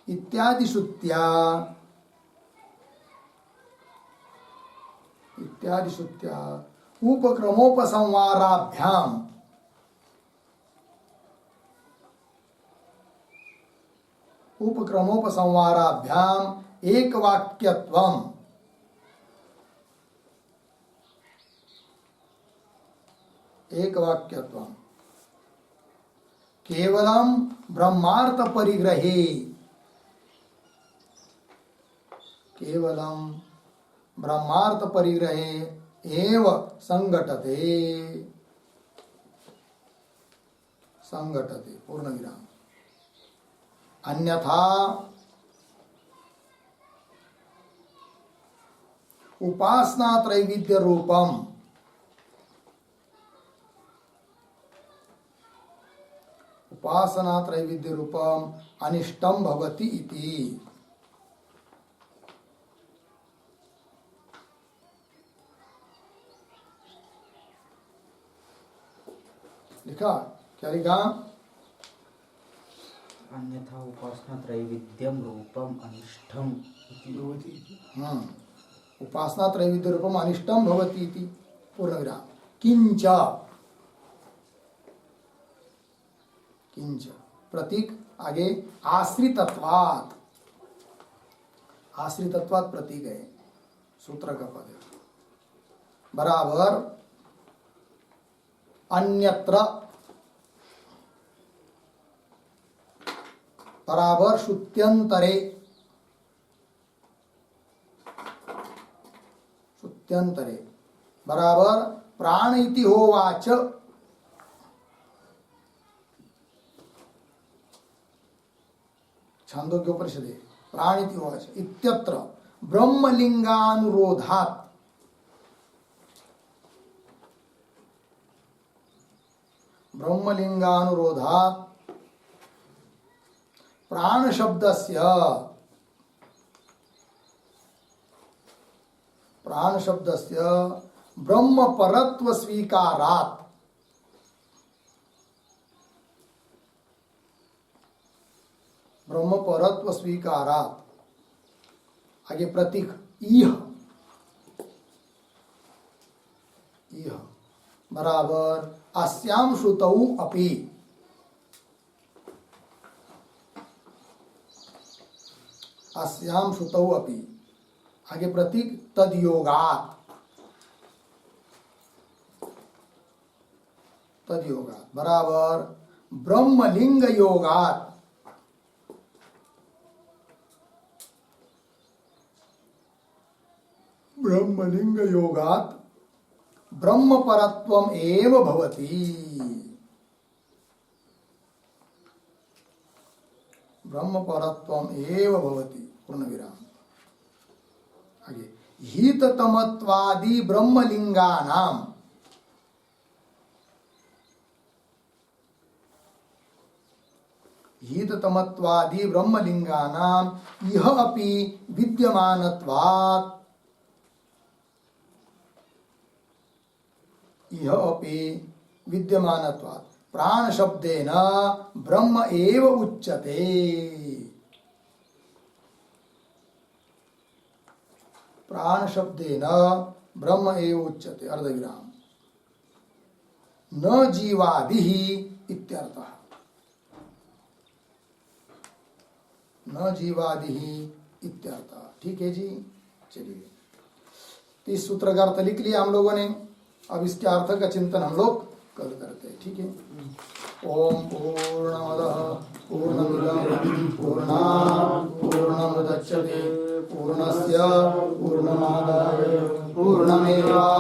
इत्यादि श्रुत्या, इत्यादि श्रुत्या उपक्रमोपसंहाराभ्याम, उपक्रमोपसंहाराभ्याम एक वाक्यत्वम, एक वाक्यत्वम केवलम ब्रह्मार्थ परिग्रहे, केवलम ब्रह्मार्थ परिग्रहे एव संघटते, संघटते पूर्ण विराम। अन्यथा उपासना त्रैविध्य रूपम, उपासना त्रैविध्य रूपम अनिष्टम भवति इति। लिखा क्या लिखा? अन्यथा उपासना त्रैविध्यम रूपम अनिष्टम इति। उपासना त्रैविध्य रूपम अनिष्टम भवति इति पूर्ण विराम। किंच, किंच प्रतीक आगे आश्रितत्वात्, आश्रितत्वात् प्रतीक है, सूत्र का पद है। बराबर अन्यत्र, बराबर श्रुत्यंतरे, श्रुत्यंतरे बराबर प्राण इति होवाच, छांदोग्योपनिषदे प्राण इति होवाच इत्यत्र ब्रह्मलिंगानुरोधात्, ब्रह्मलिंगानुरोधात् प्राण शब्दस्य, प्राण शब्दस्य ब्रह्म परत्व स्वीकारात्, ब्रह्म परत्व स्वीकारात् आगे प्रतीक इह, इह बराबर अस्याम श्रुतौ अपि, अस्याम श्रुतौ अपि आगे प्रतीक तद्योगात्, तद्योगात् बराबर ब्रह्मलिंग योगात्, ब्रह्मलिंग योगात् ब्रह्म परत्वम एव भवति, ब्रह्म परत्वम एव भवति पूर्ण विराम। आगे हिततमत्वादि ब्रह्मलिंगानाम, हिततमत्वादि ब्रह्मलिंगानाम इह अपि विद्यमानत्वात्, इह अपि विद्यमानत्वात् प्राण शब्देन ब्रह्म एव उच्यते। प्राण शब्देन ब्रह्म एव उच्यते अर्धविराम न जीवादि इत्यर्थः। न जीवादि इत्यर्थः। ठीक है जी, चलिए तो इस सूत्र का अर्थ लिख लिया हम लोगों ने। अब इसके अर्थ का चिंतन हम लोग कल करते हैं। ठीक है। ओम पूर्णमदः पूर्णमिदं पूर्णात् पूर्णमुदच्यते पूर्णस्य पूर्णमादाय पूर्णमेवावशिष्यते।